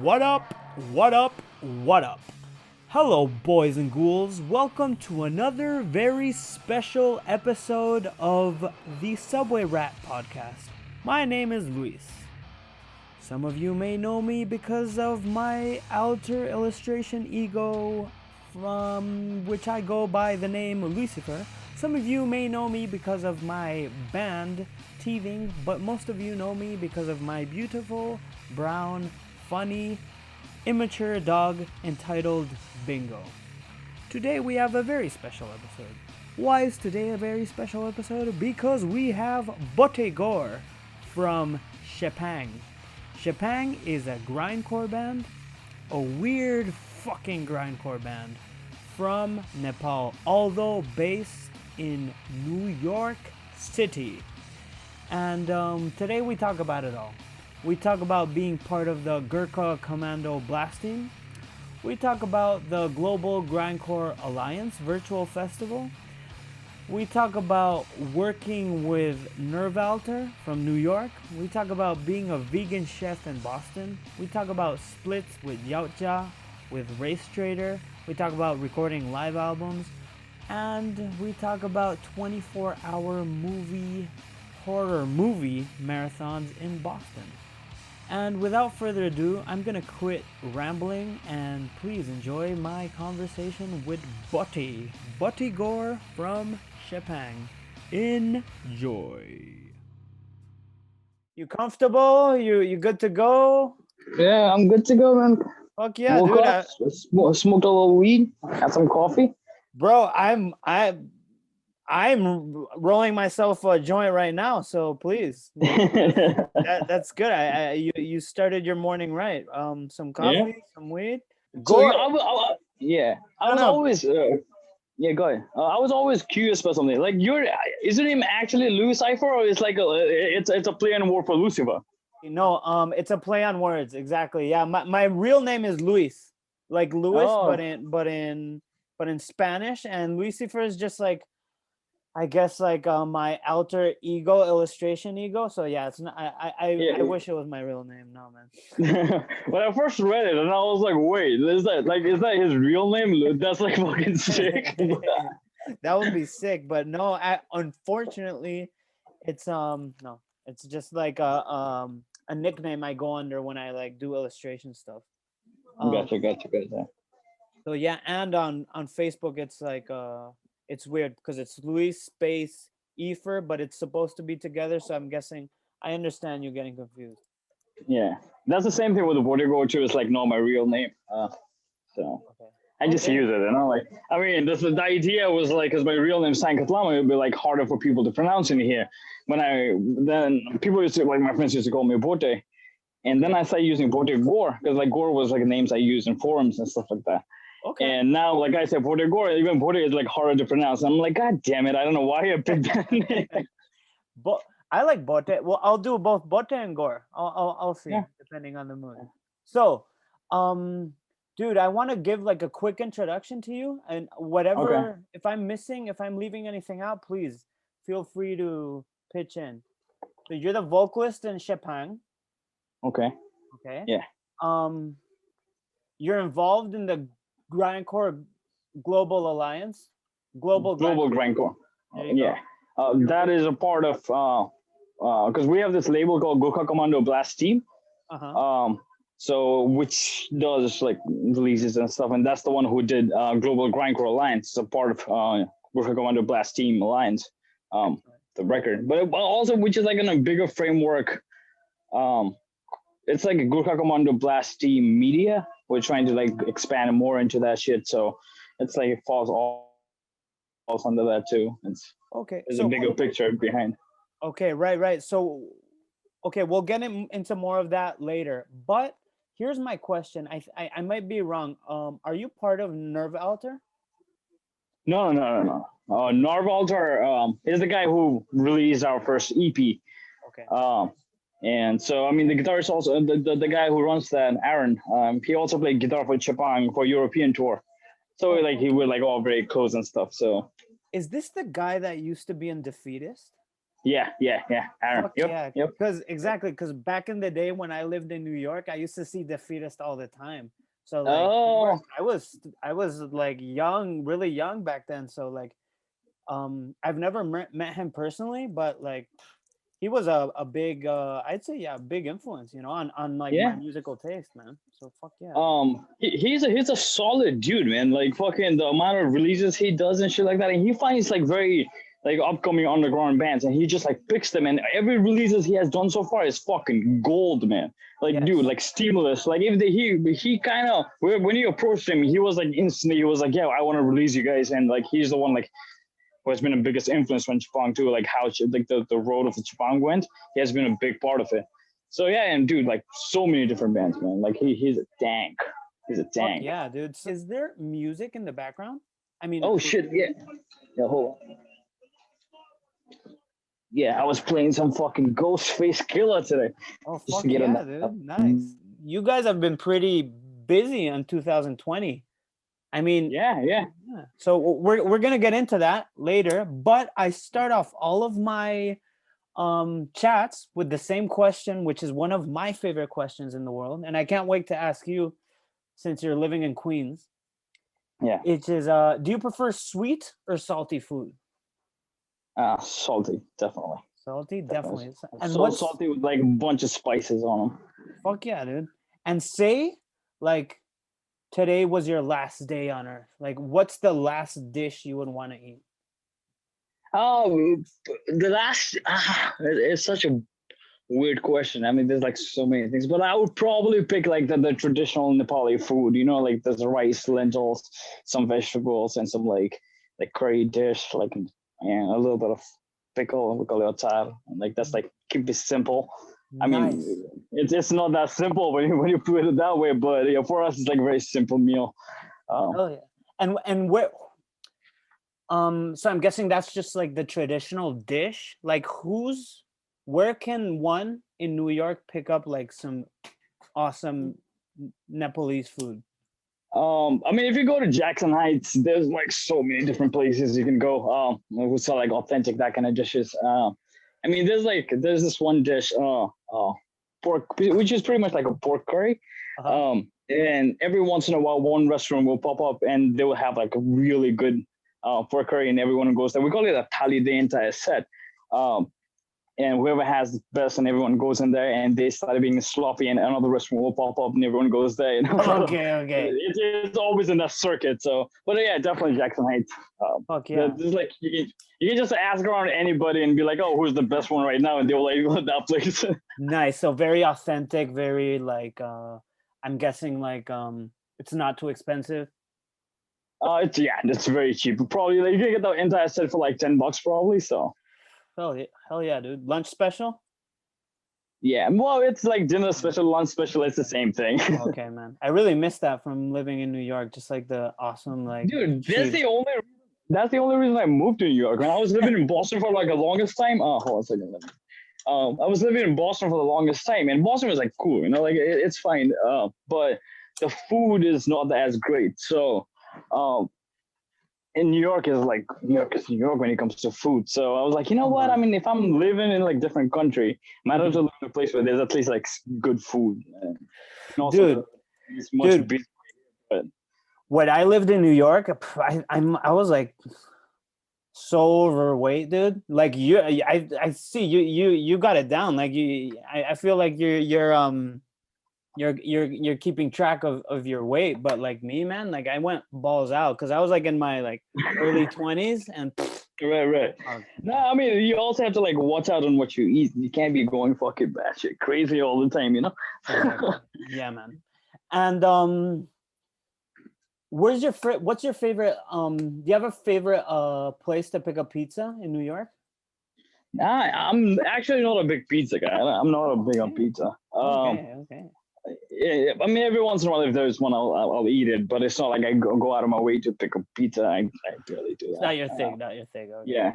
What up? What up? What up? Hello, boys and ghouls. Welcome to another very special episode of the Subway Rat Podcast. My name is Luis. Some of you may know me because of my alter illustration ego, from which I go by the name Luisifer. Some of you may know me because of my band, Teething, but most of you know me because of my beautiful, brown, funny, immature dog entitled Bingo. Today we have a very special episode. Why is today a very special episode? Because we have Bhotey Gore from Chepang. Chepang is a grindcore band, a weird fucking grindcore band from Nepal, although based in New York City. And today we talk about it all. We talk about being part of the Gurkha Commando Blast Team. We talk about the Global Grindcore Alliance virtual festival. We talk about working with Nervalter from New York. We talk about being a vegan chef in Boston. We talk about splits with Yautja, with Race Trader. We talk about recording live albums. And we talk about 24-hour horror movie marathons in Boston. And without further ado, I'm gonna quit rambling and please enjoy my conversation with Bhotey Gore from Chepang. Enjoy. You comfortable? You good to go? Yeah, I'm good to go, man. Fuck yeah, Woke dude. up, smoked a little weed, had some coffee. Bro, I'm rolling myself a joint right now, so please. That's good. You started your morning right. Some coffee, some weed. Gore. I was always go ahead. I was always curious about something. Like is your name actually Luisifer, or it's like it's a play on word for Lucifer? No, it's a play on words. Exactly. Yeah, my real name is Luis, like Luis, but in Spanish, and Luisifer is just like, I guess, like my alter ego, illustration ego. So yeah, it's not. I wish it was my real name. No, man. When I first read it, and I was like, wait, is that his real name? That's like fucking sick. That would be sick, but no. Unfortunately, it's no. It's just like a nickname I go under when I like do illustration stuff. Gotcha. So yeah, and on Facebook, it's like it's weird because it's Luis space Efer, but it's supposed to be together. So I'm guessing I understand you getting confused. Yeah, that's the same thing with the Bhotey Gore too. It's like no, my real name. So okay. I just use it, you know. Like I mean, the idea was like, because my real name is Sankatlama, it would be like harder for people to pronounce in here. Then people used to, like, my friends used to call me Bhotey, and then I started using Bhotey Gore because like Gore was like names I used in forums and stuff like that. Okay. And now, like I said, Bhotey Gore, even Bhotey is like harder to pronounce. I'm like, God damn it, I don't know why I picked that name. But I like Bhotey. Well, I'll do both Bhotey and Gore. I'll see, depending on the mood. So, dude, I want to give like a quick introduction to you, and whatever. Okay. If I'm leaving anything out, please feel free to pitch in. So you're the vocalist in Chepang. Okay. Yeah. You're involved in the Grindcore Global Alliance. Global Grindcore. Yeah. That is a part of because we have this label called Gurkha Commando Blast Team. So which does like releases and stuff, and that's the one who did Global Grindcore Alliance, a part of Gurkha Commando Blast Team Alliance, the record. But also, which is like in a bigger framework. It's like a Gurkha Commando Blast Team media. We're trying to like expand more into that shit, so it's like it falls all under that too. There's a bigger picture behind. Okay, right. So, okay, we'll get into more of that later. But here's my question. I might be wrong. Are you part of Nervalter? No. Nervalter is the guy who released our first EP. Okay. And so, I mean, the guitarist also, the guy who runs that, Aaron, he also played guitar for Chepang for European tour. So, like, he was, like, all very close and stuff, so. Is this the guy that used to be in Defeatist? Yeah. Fuck yeah. Because back in the day when I lived in New York, I used to see the Fetus all the time. So like, I was like young, really young back then. So like, I've never met him personally, but like, he was a big, I'd say, big influence, on like my musical taste, man. So fuck yeah. He's a solid dude, man. Like fucking the amount of releases he does and shit like that, and he finds like very like upcoming underground bands, and he just like picks them, and every releases he has done so far is fucking gold, man. Like dude, like Stimulus, like if he kind of when you approached him, he was like instantly, he was like, yeah, I want to release you guys, and like he's the one like who has been the biggest influence on Chepang too, like how like the road of the Chepang went. He has been a big part of it. So yeah, and dude, like so many different bands, man. Like he's a tank. He's a tank. Yeah, dude. Is there music in the background? I mean, oh shit, yeah. Hold on. Yeah, I was playing some fucking Ghostface Killer today. Oh fuck yeah, dude. Nice. You guys have been pretty busy in 2020. I mean, yeah. So we're gonna get into that later, but I start off all of my chats with the same question, which is one of my favorite questions in the world, and I can't wait to ask you since you're living in Queens. Yeah. It is do you prefer sweet or salty food? Salty, definitely. Salty, definitely. And so salty with like a bunch of spices on them. Fuck yeah, dude. And say like today was your last day on earth. Like what's the last dish you would want to eat? Oh, the last it's such a weird question. I mean, there's like so many things, but I would probably pick like the traditional Nepali food, like there's rice, lentils, some vegetables, and some like curry dish, like a little bit of pickle, we call it Yautja. Like that's like keep it simple. I mean, it's not that simple when you put it that way, but for us it's like a very simple meal. Oh yeah, and where? So I'm guessing that's just like the traditional dish. Like where can one in New York pick up like some awesome Nepalese food? I mean, if you go to Jackson Heights, there's like so many different places you can go. We sell like authentic that kind of dishes. I mean, there's this one dish, pork, which is pretty much like a pork curry. And every once in a while, one restaurant will pop up and they will have like a really good pork curry, and everyone goes there. We call it a thali, the entire set. And whoever has the best, and everyone goes in there, and they start being sloppy, and another restaurant will pop up, and everyone goes there. Okay. It's always in that circuit. So, but yeah, definitely Jackson Heights. Fuck yeah. There's like you can just ask around anybody and be like, oh, who's the best one right now, and they'll like that place. Nice. So very authentic. Very like I'm guessing like it's not too expensive. It's very cheap. Probably like, you can get the entire set for like $10 probably. So. Hell yeah, dude. Lunch special? Yeah, well, it's like dinner special, lunch special. It's the same thing. Okay, man. I really miss that from living in New York. Just like the awesome, like. Dude, that's the only reason I moved to New York. When I was living in Boston for like the longest time. Hold on a second. I was living in Boston for the longest time, and Boston was like cool, like it's fine. But the food is not as great. So, in New York is New York when it comes to food. So I was like, you know what? I mean, if I'm living in like different country, might as well live in a place where there's at least like good food. And also, dude. When I lived in New York, I was like so overweight, dude. Like I see you got it down. Like I feel like you're keeping track of your weight, but like me, man, like I went balls out because I was like in my like early 20s and right. No, I mean, you also have to like watch out on what you eat. You can't be going fucking batshit crazy all the time, Exactly. Yeah, man. And what's your favorite do you have a favorite place to pick up pizza in New York? I'm actually not a big pizza guy. I'm not a big on pizza. Okay. Yeah, I mean, every once in a while, if there's one, I'll eat it. But it's not like I go out of my way to pick up pizza. I barely do that. It's not your thing. Okay. Yeah,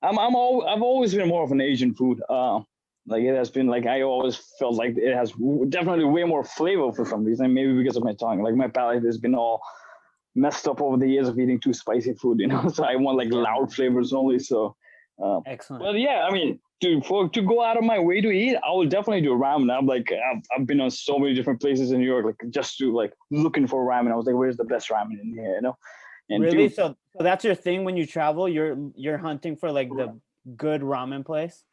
I've always been more of an Asian food. Like it has been like I always felt like it has definitely way more flavor for some reason. Maybe because of my tongue. Like my palate has been all messed up over the years of eating too spicy food. So I want like loud flavors only. So Excellent. But yeah, I mean, to go out of my way to eat, I will definitely do ramen. I've been on so many different places in New York, like just to like looking for ramen. I was like, where's the best ramen in here, And really? So that's your thing when you travel? You're hunting for like the good ramen place?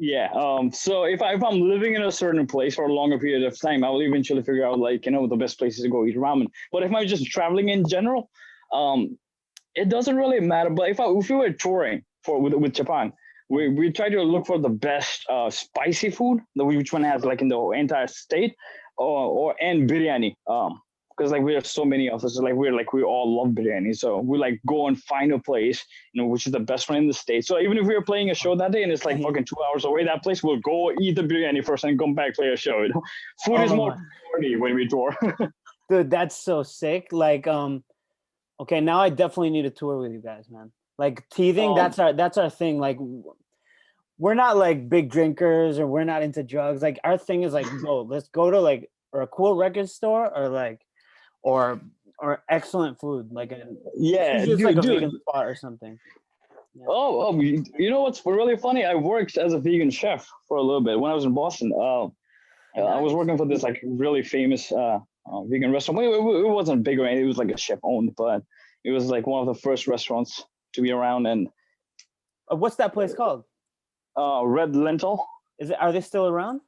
Yeah. So if I'm living in a certain place for a longer period of time, I will eventually figure out like the best places to go eat ramen. But if I'm just traveling in general, it doesn't really matter. But if we were touring with Chepang, we try to look for the best spicy food, which one has like in the entire state, and biryani. Because like we have so many of us, like we all love biryani, so we like go and find a place, which is the best one in the state. So even if we were playing a show that day and it's like fucking 2 hours away, that place, we'll go eat the biryani first and come back play a show. Food is more priority when we tour. Dude, that's so sick. Like, okay, now I definitely need a tour with you guys, man. Like teething, that's our thing. Like, we're not like big drinkers or we're not into drugs. Like our thing is like, let's go to like or a cool record store or like or excellent food, like dude, like a vegan spot or something. Yeah. Oh, you know what's really funny? I worked as a vegan chef for a little bit when I was in Boston. Nice. I was working for this like really famous vegan restaurant. It wasn't big or anything. It was like a chef owned, but it was like one of the first restaurants to be around. And what's that place called? Red Lentil. Are they still around?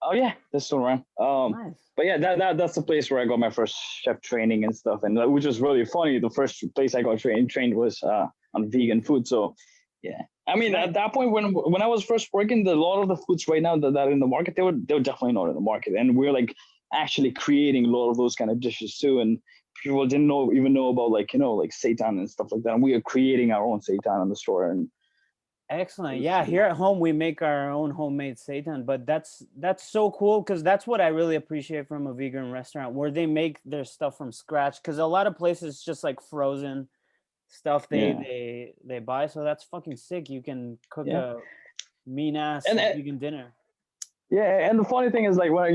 Oh yeah, they're still around. Nice. But yeah, that's the place where I got my first chef training and stuff, and which was really funny. The first place I got trained was on vegan food. So yeah, I mean at that point when I was first working, a lot of the foods right now that are in the market, they were definitely not in the market, and we're like actually creating a lot of those kind of dishes too. And people didn't even know about like like seitan and stuff like that. And we are creating our own seitan in the store. And excellent. Yeah, here at home we make our own homemade seitan, but that's so cool because that's what I really appreciate from a vegan restaurant where they make their stuff from scratch. Because a lot of places just like frozen stuff they buy. So that's fucking sick. You can cook a mean ass vegan dinner. Yeah, and the funny thing is, like when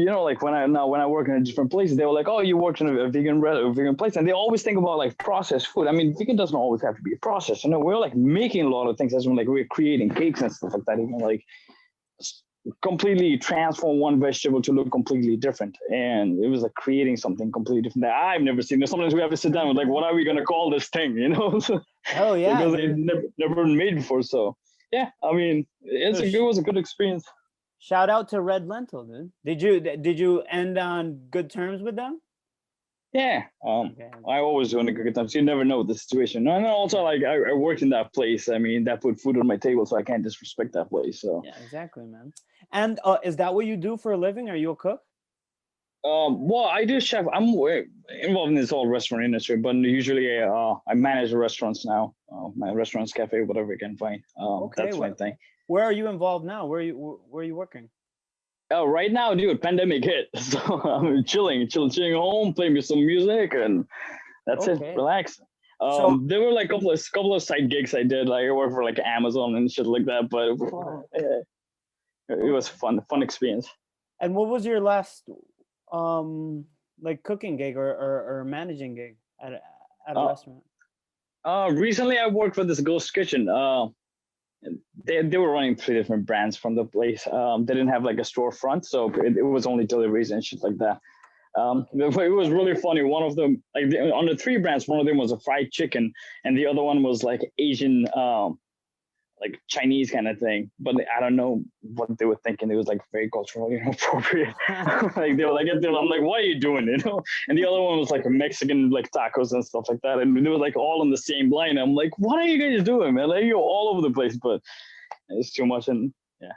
I work in a different place, they were like, "Oh, you work in a vegan place," and they always think about like processed food. I mean, vegan doesn't always have to be processed. We're like making a lot of things as well. Like we're creating cakes and stuff like that. Even like completely transform one vegetable to look completely different, and it was like creating something completely different that I've never seen. Sometimes we have to sit down with like, what are we gonna call this thing? Oh yeah, because it's never been made before. So yeah, I mean, it was a good experience. Shout out to Red Lentil, dude. Did you end on good terms with them? Yeah. I always do on a good terms. You never know the situation. And also like I worked in that place. I mean, that put food on my table, so I can't disrespect that place. So yeah, exactly, man. And is that what you do for a living? Are you a cook? Well, I do chef. I'm involved in this whole restaurant industry, but usually I manage the restaurants now. My restaurants, cafe, whatever I can find. That's my thing. Where are you involved now? Where are you working? Oh, right now, dude, pandemic hit, so I'm chilling home, playing with some music, and that's it. Relax. So, there were like a couple of side gigs I did. Like I worked for like Amazon and shit like that, but it was fun experience. And what was your last like cooking gig or managing gig at a restaurant? Recently I worked for this ghost kitchen. They were running 3 different brands from the place. They didn't have like a storefront, so it was only deliveries and shit like that. It was really funny. One of them, like on the 3 brands, one of them was a fried chicken, and the other one was like Asian, like Chinese kind of thing. But I don't know what they were thinking. It was like very culturally inappropriate. Like they were like, I'm like, what are you doing? And the other one was like a Mexican, like tacos and stuff like that. And they were like all on the same line. I'm like, what are you guys doing, man? Like you're all over the place, but it's too much. And yeah,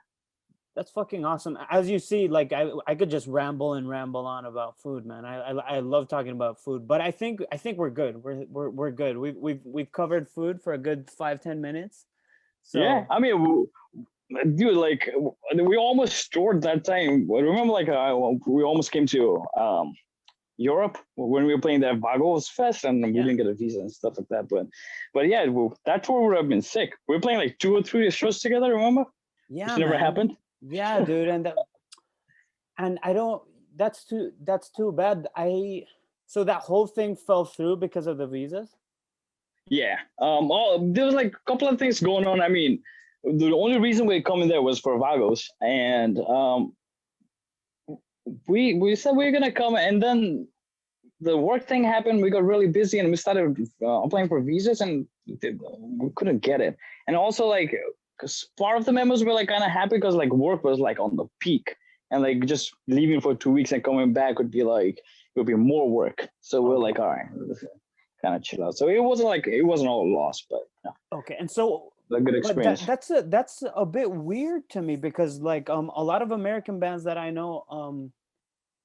that's fucking awesome. As you see, like I could just ramble on about food, man. I love talking about food, but I think we're good. We're good. We've covered food for a good 5-10 minutes. So, yeah, I mean, dude, like we almost stored that time. Remember, like we almost came to Europe when we were playing that Vagos Fest, and we didn't get a visa and stuff like that. But yeah, that tour would have been sick. We were playing like 2 or 3 shows together. Remember? Yeah, which never happened. Yeah, dude, and I don't. That's too bad. So that whole thing fell through because of the visas. Yeah. There was like a couple of things going on. I mean, the only reason we come in there was for vagos, and we said we are gonna come, and then the work thing happened. We got really busy, and we started applying for visas, and we couldn't get it. And also, like, because part of the members were like kind of happy because like work was like on the peak, and like just leaving for 2 weeks and coming back would be like it would be more work. So we're like, all right, kind of chill out. So it wasn't all lost, but okay. And so a good experience. That's a bit weird to me because like a lot of American bands that I know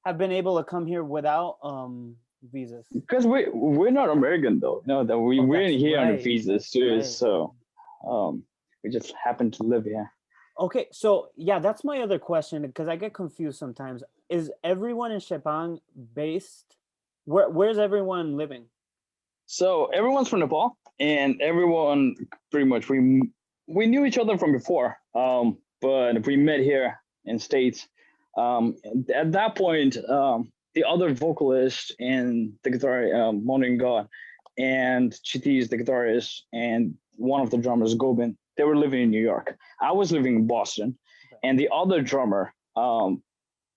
have been able to come here without visas. Because we're not American though. No, that we're in here on visas too. Right. So we just happen to live here. Okay, so yeah, that's my other question because I get confused sometimes. Is everyone in Chepang based? Where's everyone living? So everyone's from Nepal, and everyone pretty much we knew each other from before, but we met here in States. At that point, the other vocalist and the guitar, Morning God, and Chitiz, the guitarist, and one of the drummers, Gobin, they were living in New York. I was living in Boston, and the other drummer,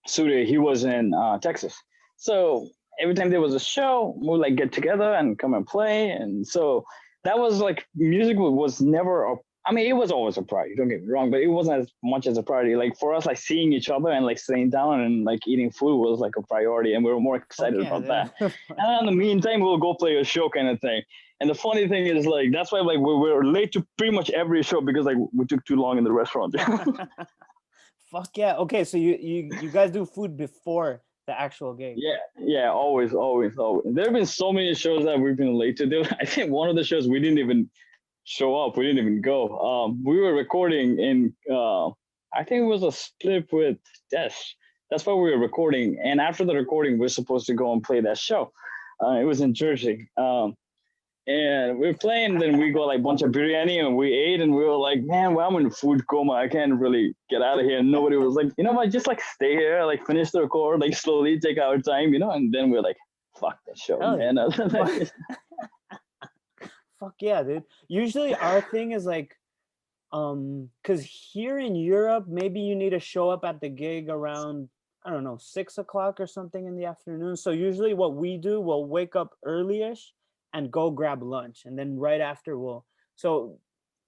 Surya, he was in Texas. So every time there was a show, we would like get together and come and play. And so that was like music was never I mean, it was always a priority, don't get me wrong, but it wasn't as much as a priority. Like for us, like seeing each other and like sitting down and like eating food was like a priority, and we were more excited about that. And in the meantime, we'll go play a show kind of thing. And the funny thing is like, that's why like we were late to pretty much every show because like we took too long in the restaurant. Fuck yeah. Okay, so you guys do food before the actual gig? Yeah, always. There have been so many shows that we've been late to. I think one of the shows we didn't even show up. We didn't even go. We were recording in, I think it was a split with Des. That's why we were recording. And after the recording, we're supposed to go and play that show. It was in Jersey. And we were playing, then we got like a bunch of biryani and we ate, and we were like, man, well, I'm in food coma. I can't really get out of here. And nobody was like, you know what, just like stay here, like finish the record, like slowly take our time, you know? And then we're like, fuck that show, man. Fuck yeah, dude. Usually our thing is like, because here in Europe, maybe you need to show up at the gig around, I don't know, 6 o'clock or something in the afternoon. So usually what we do, we'll wake up early-ish and go grab lunch, and then right after so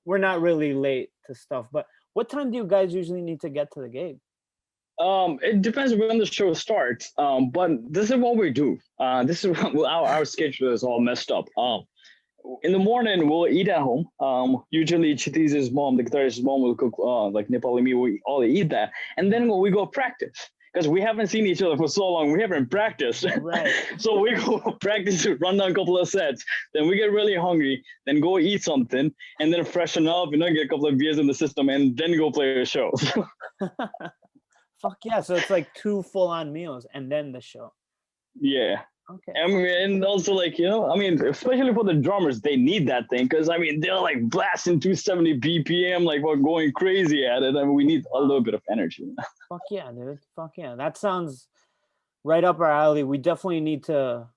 we're not really late to stuff. But what time do you guys usually need to get to the gig? It depends when the show starts. But this is what we do. This is what our schedule is all messed up. In the morning we'll eat at home. Usually Chitiz's mom, the guitarist's mom, will cook like Nepali meal. We all eat that, and then we go practice. Because we haven't seen each other for so long, we haven't practiced. Right. So we go practice to run down a couple of sets. Then we get really hungry, then go eat something, and then freshen up, get a couple of beers in the system, and then go play a show. Fuck yeah. So it's like 2 full-on meals and then the show. Yeah. Okay. I mean, and also like, especially for the drummers, they need that thing. Because, I mean, they're like blasting 270 BPM, like we're going crazy at it. I mean, we need a little bit of energy. Fuck yeah, dude. Fuck yeah. That sounds right up our alley. We definitely need to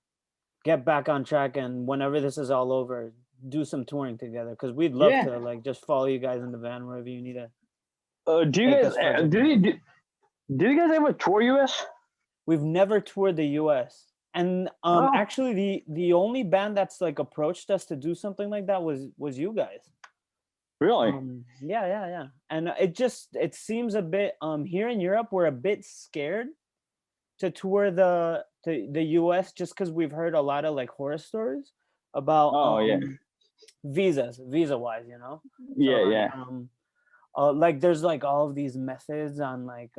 get back on track, and whenever this is all over, do some touring together, because we'd love to like just follow you guys in the van wherever you need to. Do you guys did you guys ever tour US? We've never toured the US. And actually the only band that's like approached us to do something like that was you guys. Really? Yeah. And it seems a bit here in Europe we're a bit scared to tour the US, just because we've heard a lot of like horror stories about visa wise, like there's like all of these methods on like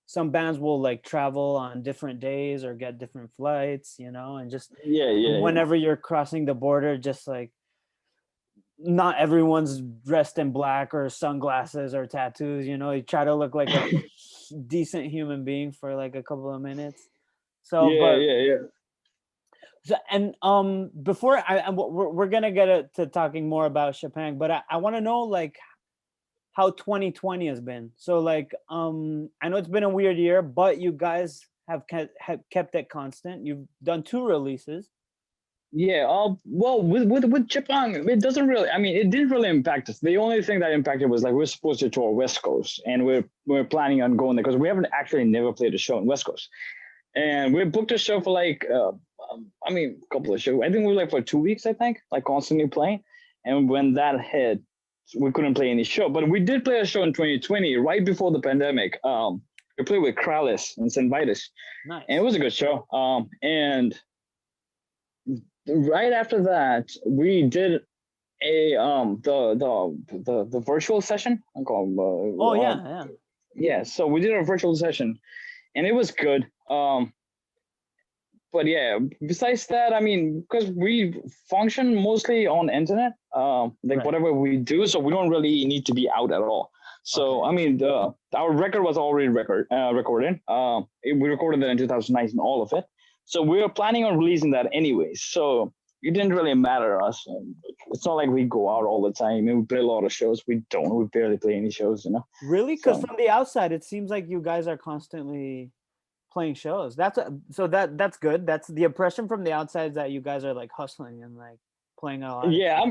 some bands will like travel on different days or get different flights, and just whenever you're crossing the border, just like not everyone's dressed in black or sunglasses or tattoos, you try to look like a decent human being for like a couple of minutes. So So, and before we're gonna get to talking more about Chepang, but I want to know like how 2020 has been. So like I know it's been a weird year, but you guys have kept it constant. You've done 2 releases. Yeah. Well, with Chepang, it doesn't really. I mean, it didn't really impact us. The only thing that impacted was like we're supposed to tour West Coast, and we're planning on going there because we haven't actually never played a show in West Coast, and we booked a show for like I mean, a couple of shows. I think we were like for 2 weeks. I think like constantly playing, and when that hit, we couldn't play any show. But we did play a show in 2020, right before the pandemic. We played with Kralis and St. Vitus, Nice. and it was a good show. And right after that, we did a the virtual session. Yeah. So we did a virtual session, and it was good. But yeah, besides that, I mean, because we function mostly on internet, like whatever we do, so we don't really need to be out at all. So I mean, our record was already recorded. We recorded that in 2019, all of it. So we were planning on releasing that anyways. So it didn't really matter to us. It's not like we go out all the time. I mean, we play a lot of shows. We don't. We barely play any shows, you know. Really? Because from the outside, it seems like you guys are constantly playing shows. That's good. That's the impression from the outside, is that you guys are like hustling and like playing a lot. Yeah,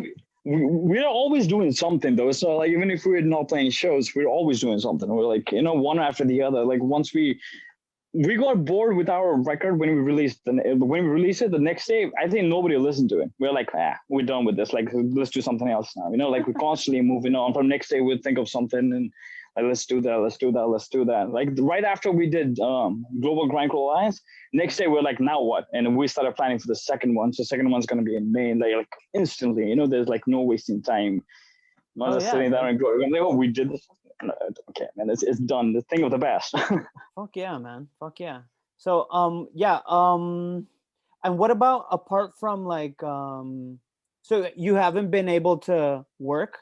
we're always doing something though. So like even if we're not playing shows, we're always doing something. We're like, you know, one after the other. Like once we got bored with our record when we released it the next day, I think nobody listened to it. We're like, we're done with this. Like, let's do something else now. You know, like we're constantly moving on. From next day, we'd think of something and like, let's do that. Like right after we did Global Grindcore Alliance, next day we're like, now what? And we started planning for the second one. So the second one's gonna be in May, like instantly. You know, there's like no wasting time. Not just sitting there and going, oh, we did this. Okay, man, it's done. The thing of the past. Fuck yeah, man. Fuck yeah. So and what about apart from like so you haven't been able to work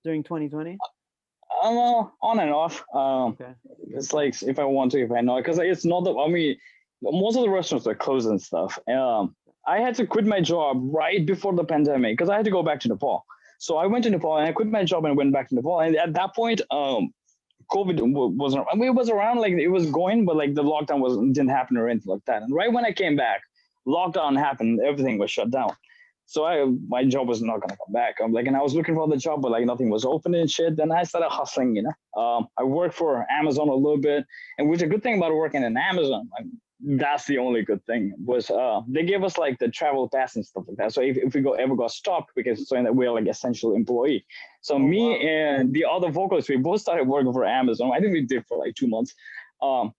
during 2020? On and off. It's like if I want to, if I know, because it's not I mean, most of the restaurants are closed and stuff. I had to quit my job right before the pandemic because I had to go back to Nepal. So I went to Nepal and I quit my job and went back to Nepal. And at that point, COVID wasn't. I mean, it was around, like it was going, but like the lockdown didn't happen or anything like that. And right when I came back, lockdown happened. Everything was shut down. So my job was not gonna come back. And I was looking for the job, but like nothing was open and shit. Then I started hustling. You know, I worked for Amazon a little bit, and which a good thing about working in Amazon. That's the only good thing was they gave us like the travel pass and stuff like that. So if we ever got stopped, because saying that we're like essential employee. So and the other vocalists, we both started working for Amazon. I think we did for like 2 months.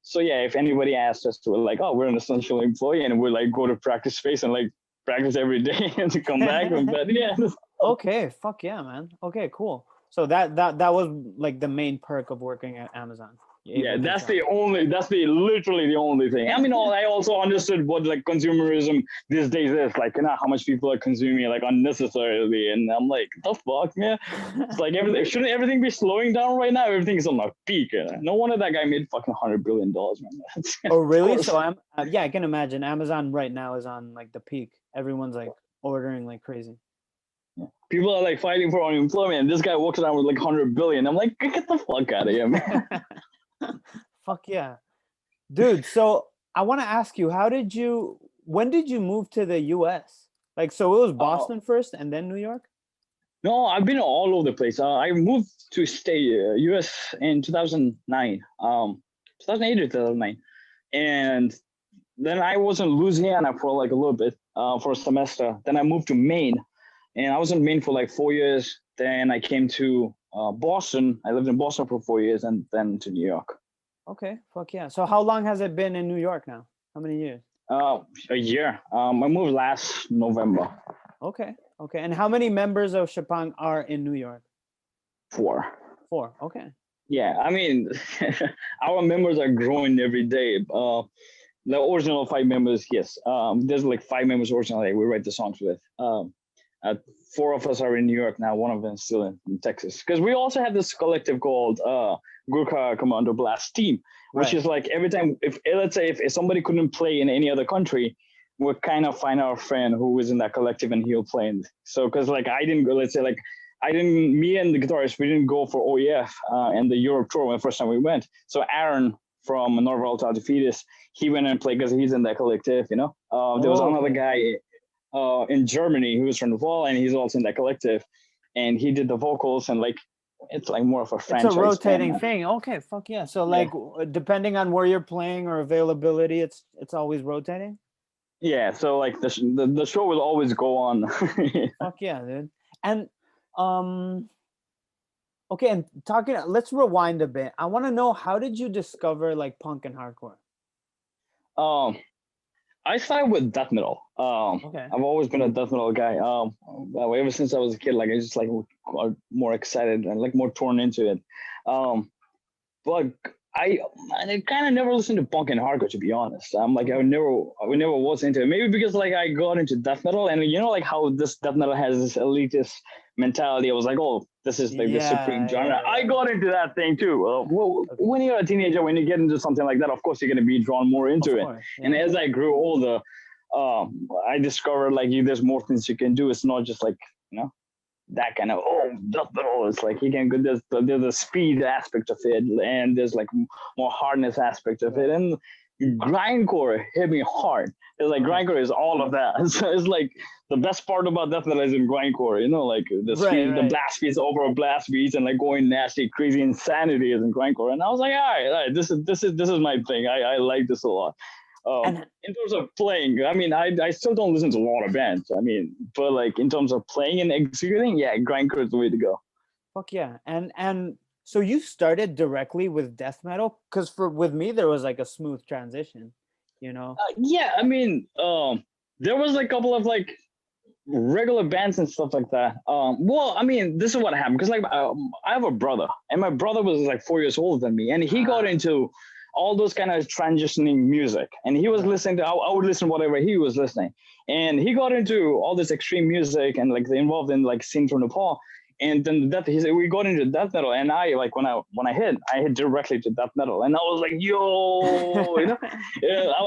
So yeah, if anybody asked us to, like, oh, we're an essential employee, and we're like go to practice space and like practice every day and to come back. But yeah. Okay, fuck yeah, man. Okay, cool. So that was like the main perk of working at Amazon. Yeah, that's literally the only thing. I mean, I also understood what like consumerism these days is, like, you know, how much people are consuming like unnecessarily, and I'm like, the fuck, man. It's like shouldn't everything be slowing down right now? Everything is on the peak. No wonder that guy made fucking $100 billion, man. Oh really? So I can imagine Amazon right now is on like the peak. Everyone's like ordering like crazy. People are like fighting for unemployment, and this guy walks around with like 100 billion. I'm like, get the fuck out of here, man. Fuck yeah, dude. So I want to ask you, when did you move to the US? Like, so it was Boston first and then New York? No, I've been all over the place. I moved to US in 2009, 2008 or 2009. And then I was in Louisiana for like a little bit, for a semester. Then I moved to Maine, and I was in Maine for like 4 years. Then I came to Boston. I lived in Boston for 4 years, and then to New York. Okay, fuck yeah. So how long has it been in New York now? How many years? A year. I moved last November. Okay. And how many members of Chepang are in New York? 4. Okay. Yeah, I mean, our members are growing every day. The original 5 members, yes. There's like 5 members originally we write the songs with. 4 of us are in New York now. 1 of them is still in Texas. Because we also have this collective called Gurkha Commando Blast Team, which is like every time, let's say if somebody couldn't play in any other country, we'll kind of find our friend who is in that collective and he'll play. So, because like I didn't go, let's say like me and the guitarist, we didn't go for OEF and the Europe tour when the first time we went. So Aaron from Norval Defeatis, he went and played because he's in that collective, you know. There was another guy. in Germany who was from Nepal, and he's also in that collective, and he did the vocals, and like it's like more of a franchise. It's a rotating thing. Okay, fuck yeah. So like depending on where you're playing or availability, it's always rotating. Yeah, so like the show will always go on. Fuck yeah, dude. And okay, and let's rewind a bit. I want to know, how did you discover like punk and hardcore? I started with death metal. Okay. I've always been a death metal guy. Ever since I was a kid, like I just like more excited and like more torn into it. But I kind of never listened to punk and hardcore, to be honest. I never was into it. Maybe because like I got into death metal, and you know like how this death metal has this elitist mentality. I was like, oh, this is like the supreme genre. I got into that thing too. When you're a teenager, when you get into something like that, of course you're going to be drawn more into it. Yeah. And as I grew older, I discovered like there's more things you can do. It's not just like that kind of death metal. It's like you can go. There's a speed aspect of it, and there's like more hardness aspect of it, and grindcore hit me hard. It's like grindcore is all of that. So it's like the best part about death metal is in grindcore. Like the speed, the blast beats over blast beats, and like going nasty, crazy insanity is in grindcore. And I was like, all right, this is my thing. I like this a lot. In terms of playing, I mean, I still don't listen to a lot of bands. I mean, but like in terms of playing and executing, grindcore is the way to go. Fuck yeah. And so you started directly with death metal? Because with me, there was like a smooth transition, I mean, there was like a couple of like regular bands and stuff like that. Well, I mean, this is what happened. Because like I have a brother, and my brother was like 4 years older than me, and he got into all those kind of transitioning music, and he was listening to I would listen to whatever he was listening, and he got into all this extreme music and like they involved in like scene from Nepal, and then we got into death metal, and I like when I hit directly to death metal, and I was like, yo,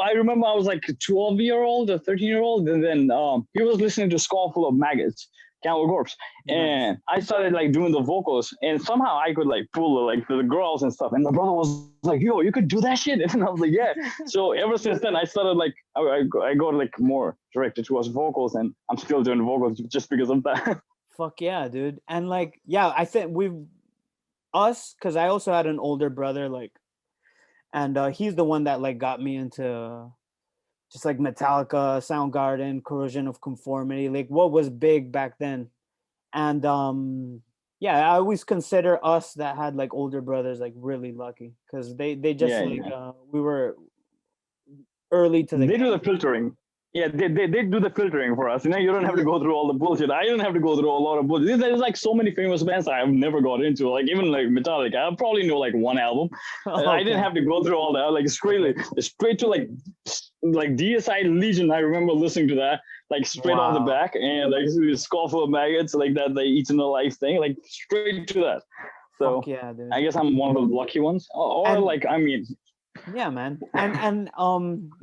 I remember I was like 12-year-old or 13-year-old, and then he was listening to Skull Full of Maggots, Cannibal Corpse, and I started like doing the vocals, and somehow I could like pull like the girls and stuff, and my brother was like, yo, you could do that shit, and I was like, yeah. So ever since then I started like I got like more directed towards vocals, and I'm still doing vocals just because of that. Fuck yeah, dude. And like, I think because I also had an older brother, like, and he's the one that like got me into just like Metallica, Soundgarden, Corrosion of Conformity, like what was big back then. And I always consider us that had like older brothers like really lucky, because they just we were early to the game. They do the filtering. Yeah, they do the filtering for us. You don't have to go through all the bullshit. I don't have to go through a lot of bullshit. There's like so many famous bands I've never got into. Like even like Metallica, I probably know like one album. Okay. I didn't have to go through all that. Like straight to like DSI Legion. I remember listening to that like straight off the back, and like Skull Full of Maggots, like that the Eternal Life thing, like straight to that. So yeah, dude. I guess I'm one of the lucky ones. Yeah, man. And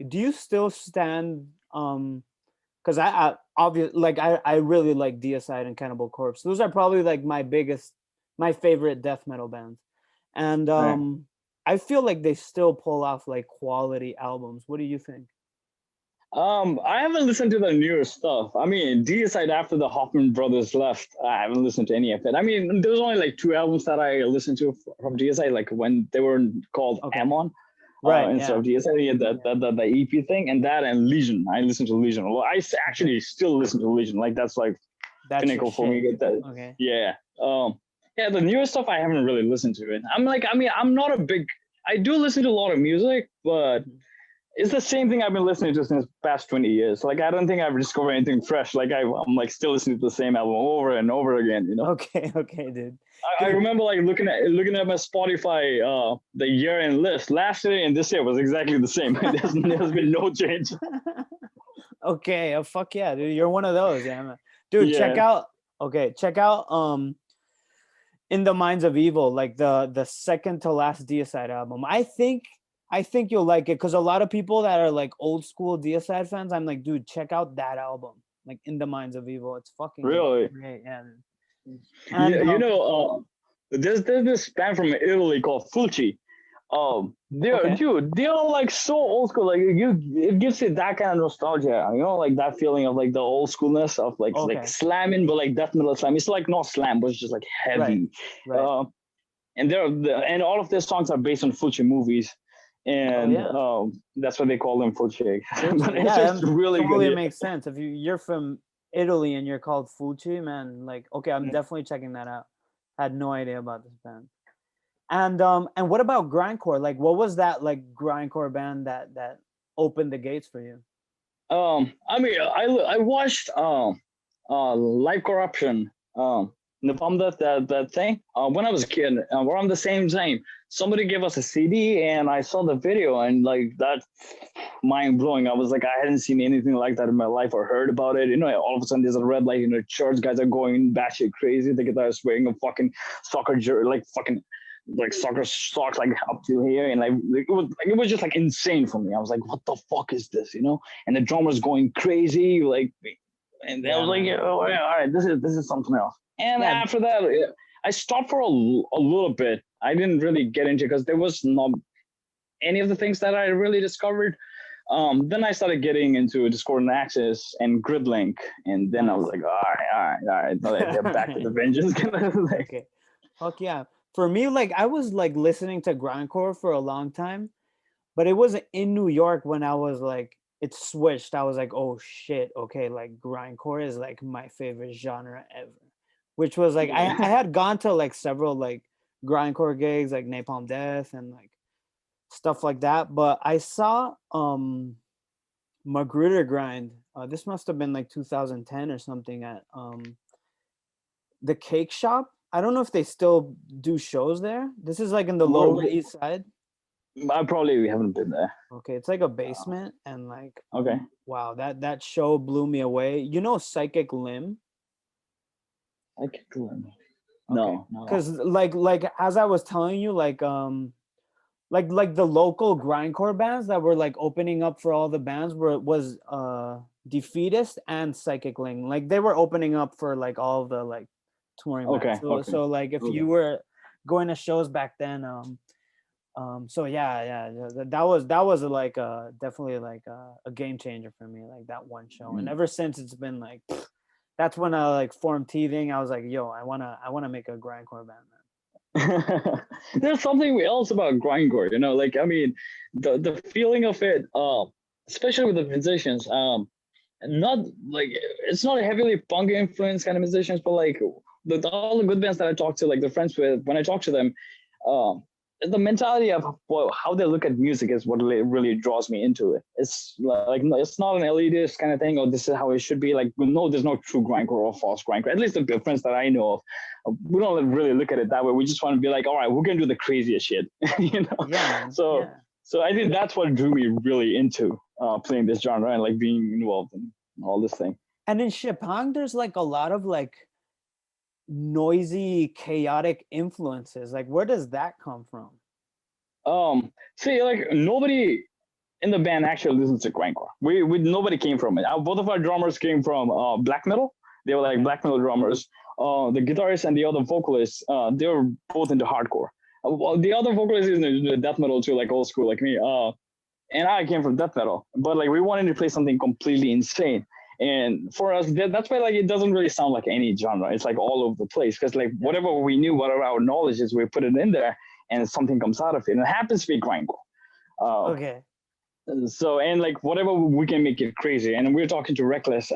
do you still stand? Because I obviously like I really like Deicide and Cannibal Corpse. Those are probably like my favorite death metal bands, and I feel like they still pull off like quality albums. What do you think? I haven't listened to the newer stuff. I mean, Deicide, after the Hoffman brothers left, I haven't listened to any of it. I mean, there's only like 2 albums that I listened to from Deicide, like when they were called Amon. Right. And so DSA, the EP thing, and Legion. I listen to Legion a lot. I actually still listen to Legion. Like that's pinnacle for me. Okay. Yeah. The newer stuff I haven't really listened to it. I'm not a big. I do listen to a lot of music, but it's the same thing I've been listening to since the past 20 years. Like I don't think I've discovered anything fresh. Like I'm like still listening to the same album over and over again. Okay, dude. I remember like looking at my Spotify the year-end list last year and this year was exactly the same. There's been no change. Okay, fuck yeah, dude. You're one of those, man. Dude, check out In the Minds of Evil, like the second to last Deicide album. I think you'll like it, because a lot of people that are like old school Deicide fans, I'm like, dude, check out that album, like In the Minds of Evil. It's fucking really great. Yeah. And, there's this band from Italy called Fulci. They're like so old school. Like it gives you that kind of nostalgia. You know, like that feeling of like the old schoolness of like slamming, but like death metal slam. It's like not slam, but it's just like heavy. Right. And and all of their songs are based on Fulci movies, and that's what they call them, Fulci. But it's just really totally good. Makes sense. If you're from Italy and you're called Fulci, man, like okay, I'm definitely checking that out. Had no idea about this band. And what about Grindcore? Like, what was that like Grindcore band that opened the gates for you? I mean, I watched Live Corruption, that thing when I was a kid. Around the same time, somebody gave us a CD, and I saw the video, and like that, mind blowing. I was like, I hadn't seen anything like that in my life or heard about it. You know, all of a sudden there's a red light in the church. Guys are going batshit crazy. The guitarist wearing a fucking soccer jersey, like fucking like soccer socks like up to here, and it was just like insane for me. I was like, what the fuck is this, you know? And the drummer's going crazy, like, and I was like, oh, yeah, all right, this is something else. And after that, I stopped for a little bit. I didn't really get into it because there was not any of the things that I really discovered. Then I started getting into Discord and Axis and Gridlink, and then I was like, all right, they're back to the vengeance. Okay, fuck yeah. For me, like I was like listening to Grindcore for a long time, but it wasn't in New York when I was like it switched. I was like, oh shit, okay, like Grindcore is like my favorite genre ever. Which was like I had gone to like several like Grindcore gigs, like Napalm Death and like stuff like that. But I saw Magruder Grind. This must have been like 2010 or something at the Cake Shop. I don't know if they still do shows there. This is like in the Lower East Side. I probably haven't been there. Okay, it's like a basement, and like okay, wow, that show blew me away. You know, Psychic Limb. Psychic Limb. No, because like as I was telling you, like the local grindcore bands that were like opening up for all the bands was Defeatist and Psychic Limb. Like they were opening up for like all the like touring bands. So like if you were going to shows back then, so that was like definitely like a game changer for me, like that one show. And ever since it's been like that's when I like formed Teething. I was like, yo, I wanna make a grindcore band, man. There's something else about grindcore, you know, like I mean the feeling of it, especially with the musicians, not like it's not a heavily punk influence kind of musicians, but like all the good bands that I talk to, like the friends with, when I talk to them, the mentality of how they look at music is what really draws me into it. It's like it's not an elitist kind of thing, or this is how it should be. Like no, there's no true grindcore or false grindcore. At least the friends that I know of, we don't really look at it that way. We just want to be like, all right, we're gonna do the craziest shit, you know. Yeah. So I think that's what drew me really into playing this genre and like being involved in all this thing. And in Chepang, there's like a lot of like noisy, chaotic influences. Like where does that come from? See, like nobody in the band actually listens to grindcore. We nobody came from it. Both of our drummers came from black metal. They were like black metal drummers. The guitarist and the other vocalist, they were both into hardcore. The other vocalist is into death metal too, like old school, like me. And I came from death metal, but like we wanted to play something completely insane. And for us, that's why like it doesn't really sound like any genre. It's like all over the place because like whatever we knew, whatever our knowledge is, we put it in there, and something comes out of it. And it happens to be grindcore. Okay. So and like whatever we can make it crazy. And we were talking to Reckless.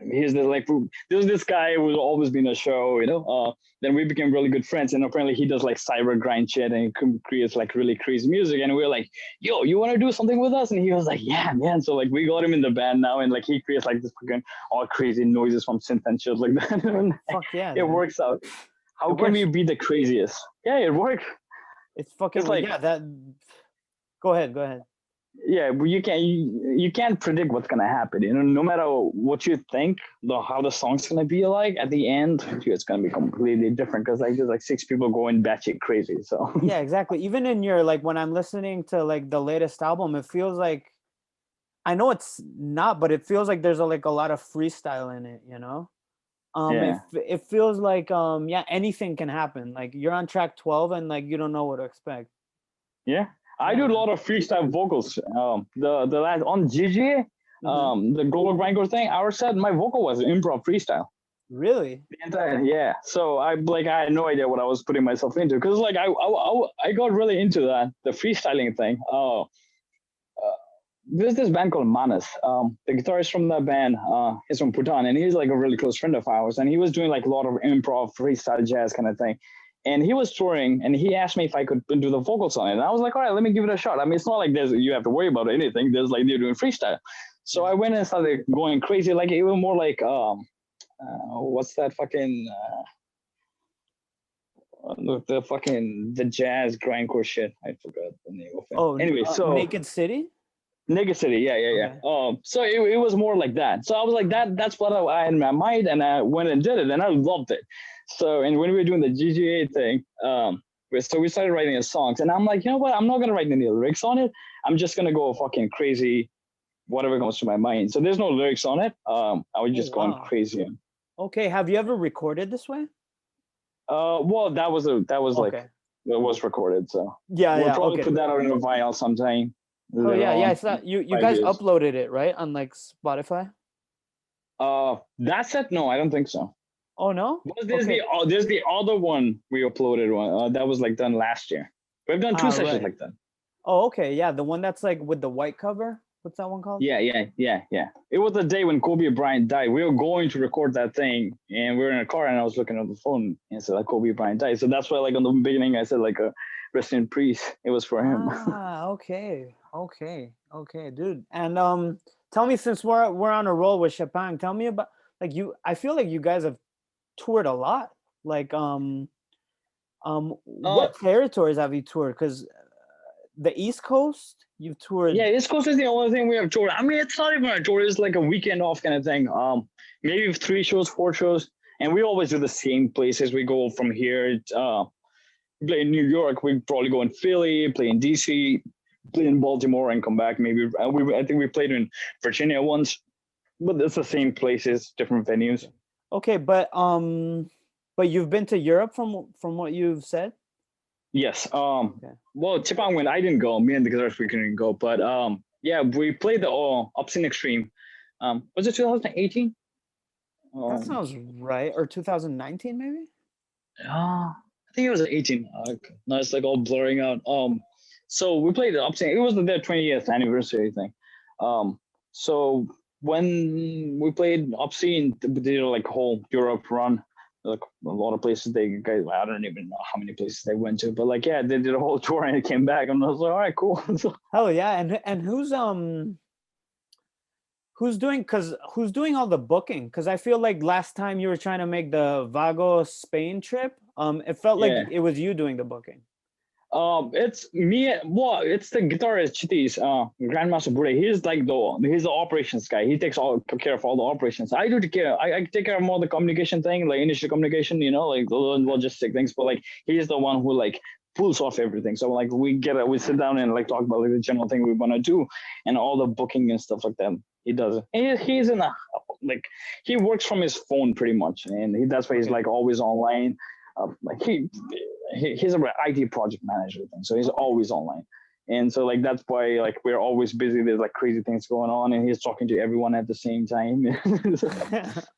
There's this guy who's always been a show, you know. Then we became really good friends, and apparently he does like cyber grind shit and he creates like really crazy music. And we were like, yo, you want to do something with us? And he was like, yeah, man. So like we got him in the band now, and like he creates like this fucking all crazy noises from synth and shit like that. Fuck yeah, it works out. How can we be the craziest? Yeah, it worked. It's fucking like that. Go ahead. Yeah, but you can't predict what's gonna happen. You know, no matter what you think, how the song's gonna be like at the end, it's gonna be completely different because like there's like 6 people going batshit crazy. So yeah, exactly. Even in your like when I'm listening to like the latest album, it feels like I know it's not, but it feels like there's like a lot of freestyle in it. You know. It feels like anything can happen. Like you're on track 12 and like you don't know what to expect. Yeah, I do a lot of freestyle vocals. The last on GGA, the global Grindcore thing, our set, my vocal was improv freestyle. Really? The entire, yeah. So I had no idea what I was putting myself into, because like I got really into the freestyling thing. There's this band called Manas. The guitarist from that band, is from Bhutan, and he's like a really close friend of ours. And he was doing like a lot of improv, freestyle jazz kind of thing. And he was touring, and he asked me if I could do the vocals on it. And I was like, all right, let me give it a shot. I mean, it's not like you have to worry about anything. There's like they're doing freestyle. So I went and started going crazy, like even more like what's that fucking the jazz grindcore shit? I forgot the name of it. Oh, anyway, so Naked City. Naked City, yeah. Okay. So it was more like that. So I was like, that's what I had in my mind, and I went and did it, and I loved it. So, and when we were doing the GGA thing, so we started writing the songs, and I'm like, you know what? I'm not gonna write any lyrics on it. I'm just gonna go fucking crazy, whatever comes to my mind. So there's no lyrics on it. I was just going crazy. Okay. Have you ever recorded this way? Well, that was like it was recorded. So we'll probably put that out in a vinyl sometime. Oh yeah. It's not you guys uploaded it, right, on like Spotify? That's it. No, I don't think so. Oh no. Well, there's the other one we uploaded one that was like done last year. We've done two sessions like that. Oh okay, yeah, the one that's like with the white cover. What's that one called? Yeah. It was the day when Kobe Bryant died. We were going to record that thing, and we were in a car, and I was looking at the phone and said like Kobe Bryant died. So that's why like on the beginning I said like rest in peace. It was for him. Okay, dude. And tell me, since we're on a roll with Chepang, tell me about like you. I feel like you guys have toured a lot. Like what territories have you toured? Because the East Coast, you've toured. Yeah, East Coast is the only thing we have toured. I mean, it's not even a tour. It's like a weekend off kind of thing. Maybe 3 shows, 4 shows, and we always do the same places. We go from here. We play in New York. We probably go in Philly, play in DC, play in Baltimore, and come back. Maybe I think we played in Virginia once, but it's the same places, different venues. Okay, but you've been to Europe from what you've said? Yes. Well, Chepang went. I didn't go. Me and the guitarist, we couldn't go. But yeah, we played the Obscene Extreme. Was it 2018? That sounds right. Or 2019, maybe? I think it was 18. No, it's like all blurring out. So we played the Obscene. It was their 20th anniversary thing. So when we played Obscene, they did like a whole Europe run. Like a lot of places I don't even know how many places they went to, but like they did a whole tour and it came back, and I was like, all right, cool. Hell yeah. And who's doing all the booking? Because I feel like last time you were trying to make the Vagos Spain trip, it felt like it was you doing the booking. It's me. Well, it's the guitarist Chiti's, Grandmaster Bhotey. He's like he's the operations guy. He takes care of all the operations. I do take care. I take care of more the communication thing, like initial communication. You know, like the logistic things. But like he's the one who like pulls off everything. So like we sit down and like talk about like the general thing we want to do, and all the booking and stuff like that. He does it. And he's in he works from his phone pretty much, and that's why he's like always online. Like he's an IT project manager thing, so he's always online, and so like that's why like we're always busy. There's like crazy things going on, and he's talking to everyone at the same time.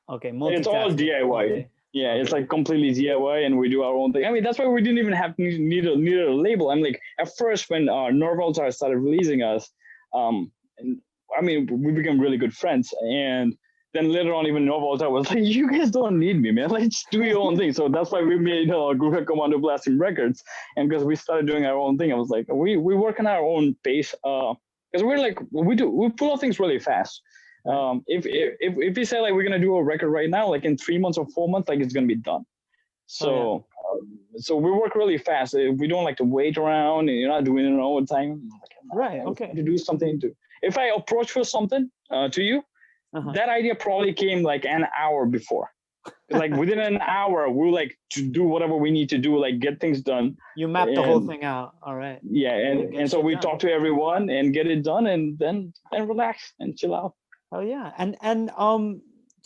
Okay, it's all DIY. Yeah, it's like completely DIY, and we do our own thing. I mean, that's why we didn't even have need a label. I'm like, at first when Norvaltar started releasing us, and I mean, we became really good friends, and then later on, even Yautja was like, you guys don't need me, man. Like, just do your own thing. So that's why we made Gurkha Commando Blast Team records. And because we started doing our own thing, I was like, we work on our own pace. Because we're like, we pull off things really fast. If we say like we're gonna do a record right now, like in 3 months or 4 months, like it's gonna be done. So so we work really fast. We don't like to wait around, and you're not doing it all the time. Right. Okay. To do something if I approach for something to you. That idea probably came like an hour before. Like within an hour, we'll like to do whatever we need to do, like get things done. You map the whole thing out. All right. Yeah, and so we talk to everyone and get it done, and then relax and chill out. Oh yeah, and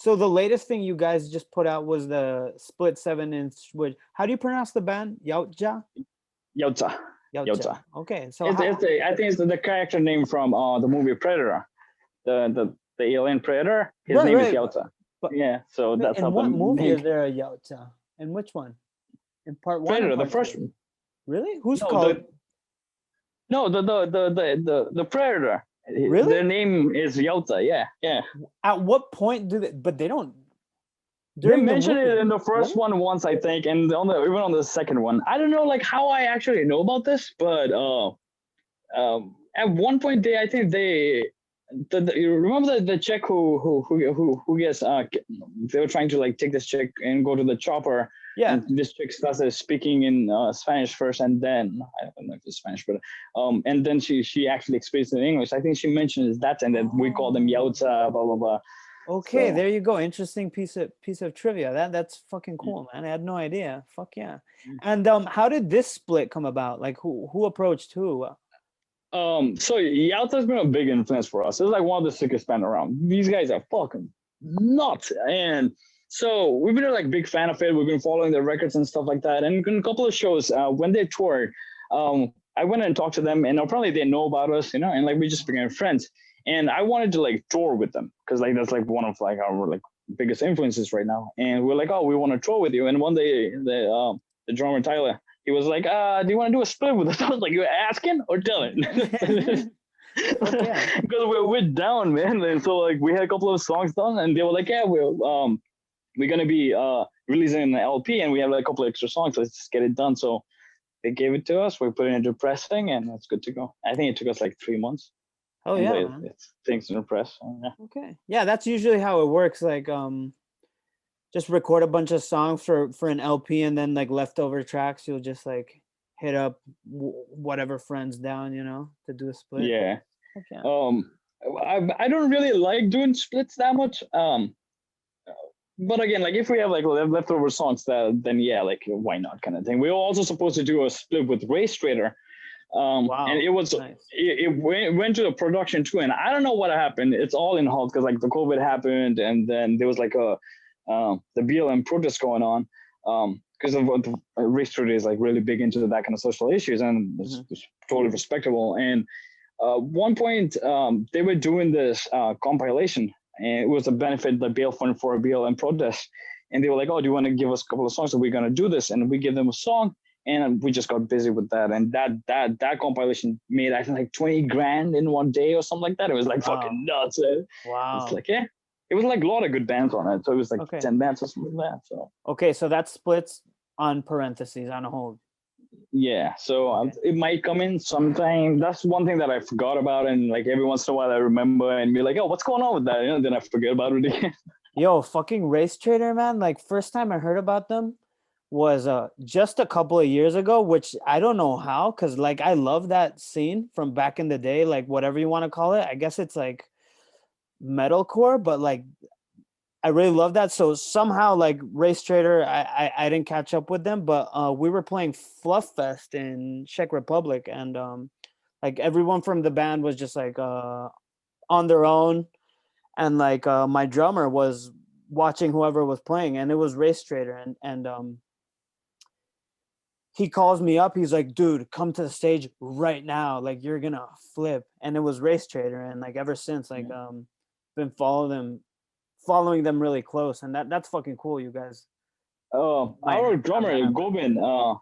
So the latest thing you guys just put out was the split 7-inch. Which, how do you pronounce the band? Yautja. Yautja. Yautja. Okay, so I think it's the character name from the movie Predator. The alien Predator. His name is Yautja. But, yeah, so that's in how. What movie is there a Yautja? In which one? In part 1. Predator, the first one. Really? Who's called? The Predator. Really? Their name is Yautja. Yeah. At what point do they? But they don't. They mentioned it in the first one once, I think, and even on the second one. I don't know, like how I actually know about this, but at one point you remember the chick who gets they were trying to like take this chick and go to the chopper. Yeah. And this chick starts speaking in Spanish first, and then I don't know if it's Spanish, but and then she actually explains it in English. I think she mentions that, and then we call them Yautja, blah blah blah. Okay, so there you go. Interesting piece of trivia. That's fucking cool, man. I had no idea. Fuck yeah. And how did this split come about? Like who approached who? So Yautja's been a big influence for us. It's like one of the sickest band around. These guys are fucking nuts, and so we've been like big fan of it. We've been following their records and stuff like that. And in a couple of shows, when they toured, I went and talked to them, and apparently they know about us, and like we just became friends. And I wanted to like tour with them because like that's like one of like our like biggest influences right now. And we're like, oh, we want to tour with you. And one day the drummer Tyler, he was like, do you want to do a split with us? I was like, you're asking or telling? Because we're down, man. And so like we had a couple of songs done, and they were like, yeah, we're gonna be releasing an LP, and we have like a couple of extra songs. So let's just get it done. So they gave it to us. We put it into pressing, and it's good to go. I think it took us like 3 months. Oh yeah, it's things in the press. So, yeah. Okay, yeah, that's usually how it works. Like, just record a bunch of songs for an LP, and then like leftover tracks, you'll just like hit up whatever friends down, to do a split. Yeah. Okay. I don't really like doing splits that much. But again, like if we have like leftover songs, then yeah, like why not, kind of thing. We were also supposed to do a split with Race Trader. Wow, and it was nice. it went to the production too, and I don't know what happened. It's all in halt because like the COVID happened, and then there was like the BLM protest going on because of what the Race Trader is like really big into that kind of social issues, and it's totally respectable. And one point they were doing this compilation, and it was a benefit, the bail fund for a BLM protest, and they were like, oh, do you want to give us a couple of songs? So we're gonna do this, and we give them a song. And we just got busy with that, and that compilation made I think like 20 grand in one day or something like that. It was like fucking nuts. Wow. It's like it was like a lot of good bands on it. So it was like 10 bands or something like that. So okay, so that splits on parentheses on a hold. Yeah, so it might come in sometime. That's one thing that I forgot about, and like every once in a while I remember and be like, oh, what's going on with that? Then I forget about it again. Yo, fucking Race Trader, man. Like first time I heard about them was just a couple of years ago, which I don't know how, because like I love that scene from back in the day, like whatever you want to call it. I guess it's like metalcore, but like I really love that. So somehow like Race Trader, I didn't catch up with them, but we were playing Fluff Fest in Czech Republic, and like everyone from the band was just like on their own, and like my drummer was watching whoever was playing, and it was Race Trader, and he calls me up. He's like, dude, come to the stage right now. Like, you're going to flip. And it was Race Trader. And like, ever since, like, been following them really close. And that's fucking cool, you guys. Our drummer, Gobin,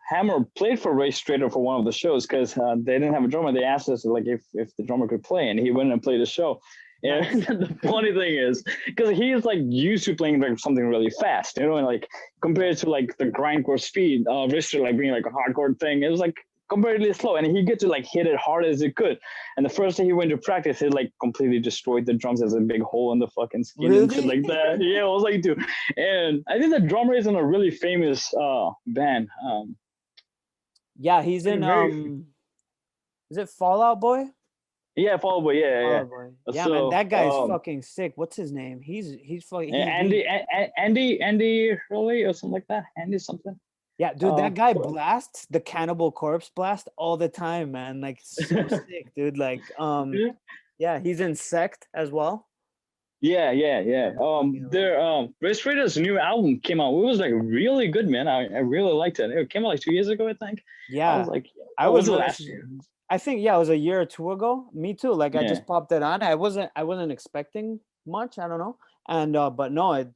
Hammer played for Race Trader for one of the shows because they didn't have a drummer. They asked us like if the drummer could play, and he went and played the show. Yeah, the funny thing is, because he's like used to playing like something really fast, and like compared to like the grindcore speed, Race Trader like being like a hardcore thing, it was like comparatively slow, and he get to like hit it hard as he could. And the first day he went to practice, he like completely destroyed the drums. There's a big hole in the fucking skin and shit like that. Yeah, I was like, dude. And I think the drummer is in a really famous band. Yeah, he's in is it Fall Out Boy? Yeah, Fall Out Boy. Yeah. Yeah, so, man, that guy's fucking sick. What's his name? He's fucking Andy Hurley or something like that. Andy something. Yeah, dude, that guy blasts the Cannibal Corpse blast all the time, man. Like so sick, dude. Like, yeah, he's in Sect as well. Yeah. Their Restrator's new album came out. It was like really good, man. I really liked it. It came out like 2 years ago, I think. I Yeah, was like, I oh, was was it really. last year? I think it was a year or two ago. Me too. Like I Yeah. just popped it on. I wasn't expecting much. I don't know. And but no, it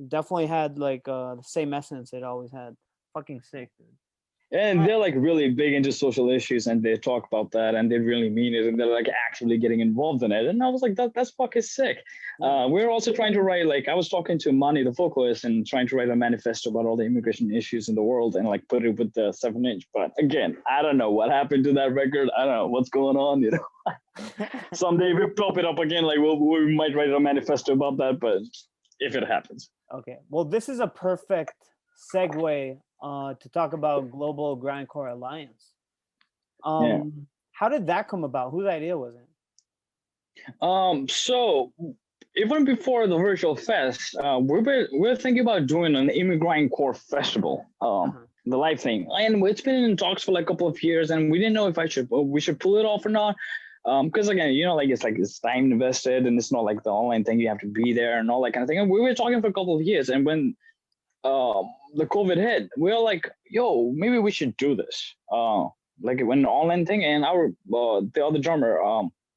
definitely had like the same essence it always had. Fucking sick, dude. And they're like really big into social issues, and they talk about that, and they really mean it, and they're like actively getting involved in it. And I was like, that's fucking sick. We're also trying to write, like, I was talking to Mani, the vocalist, and trying to write a manifesto about all the immigration issues in the world, and like put it with the 7-inch. But again, I don't know what happened to that record. I don't know what's going on. You know, someday we pop it up again. Like we might write a manifesto about that, but if it happens. Okay. Well, this is a perfect segue to talk about Global Grindcore Alliance. How did that come about? Whose idea was it? So even before the virtual fest, we're thinking about doing an Grindcore festival, the live thing, and it's been in talks for like a couple of years, and we didn't know if we should pull it off or not. Because again, you know, like it's time invested, and it's not like the online thing. You have to be there and all that kind of thing. And we were talking for a couple of years, and when the COVID hit, we were like, yo, maybe we should do this. Like when the online thing, and our the other drummer,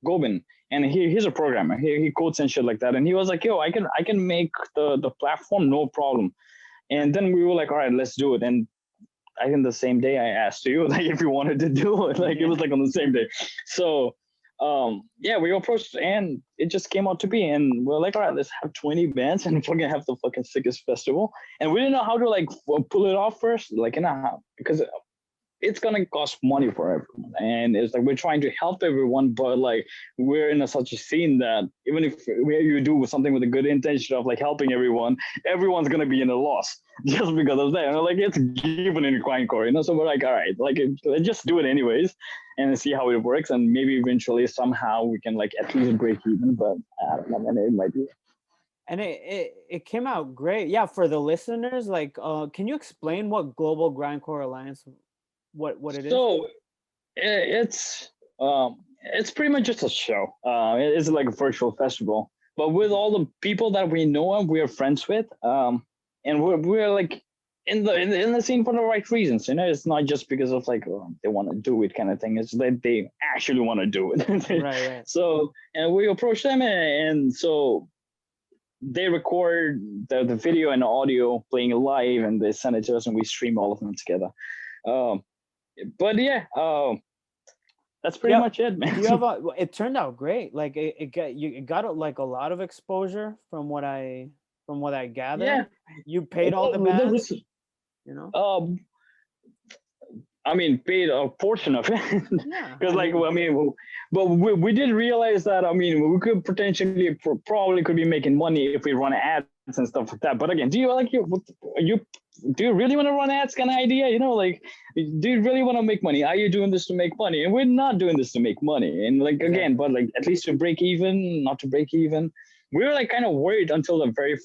Gobin, and he's a programmer. He codes and shit like that. And he was like, yo, I can make the platform, no problem. And then we were like, all right, let's do it. And I think the same day I asked you, like, if you wanted to do it, like it was like on the same day. So yeah, we approached, and it just came out to be, and we're like, all right, let's have 20 bands and fucking have the fucking sickest festival. And we didn't know how to like pull it off first, like, you know how, because it's gonna cost money for everyone, and it's like we're trying to help everyone, but like we're in such a scene that even if you do something with a good intention of like helping everyone, everyone's gonna be in a loss just because of that. And like it's given in Grindcore, you know. So we're like, all right, like let's just do it anyways and see how it works, and maybe eventually somehow we can like at least break even. But I don't know, man, it might be. And it came out great. Yeah, for the listeners, like, can you explain what Global Grindcore Alliance, what it is? So it's pretty much just a show. It's like a virtual festival, but with all the people that we know and we're friends with, and we're like in the scene for the right reasons. You know, it's not just because of like they want to do it kind of thing. It's that they actually want to do it. Right. So, and we approach them, and so they record the video and audio playing live, and they send it to us, and we stream all of them together. But yeah, that's pretty much it, man. It turned out great. Like it got like a lot of exposure from what I gathered. Yeah. You paid all the bands, you know. I mean, paid a portion of it, because but we did realize that, I mean, we could potentially probably could be making money if we run ads and stuff like that. But again, do you really want to run ads kind of idea? You know, like, do you really want to make money? Are you doing this to make money? And we're not doing this to make money. And like, again, but like at least to break even, not to break even. We were like kind of worried until the very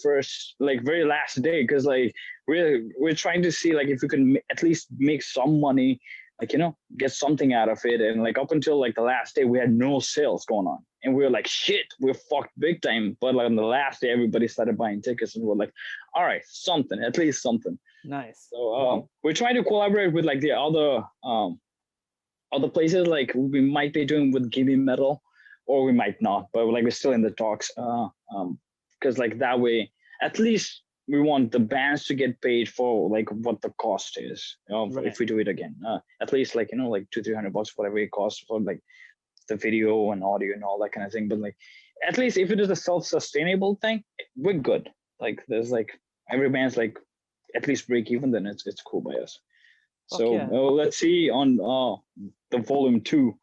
last day, because like we're trying to see like if we can at least make some money, like, you know, get something out of it. And like up until like the last day, we had no sales going on, and we were like, shit, we're fucked big time. But like on the last day, everybody started buying tickets, and we're like, all right, something, at least something. Nice. So we're trying to collaborate with like the other places, like we might be doing with Gimme Metal, or we might not, but like we're still in the talks. Because like that way, at least we want the bands to get paid for like what the cost is, you know, right, if we do it again. At least like, you know, like $200-300, whatever it costs for like the video and audio and all that kind of thing. But like at least if it is a self-sustainable thing, we're good. Like there's like every band's like at least break even, then it's cool by us. So let's see on the volume 2.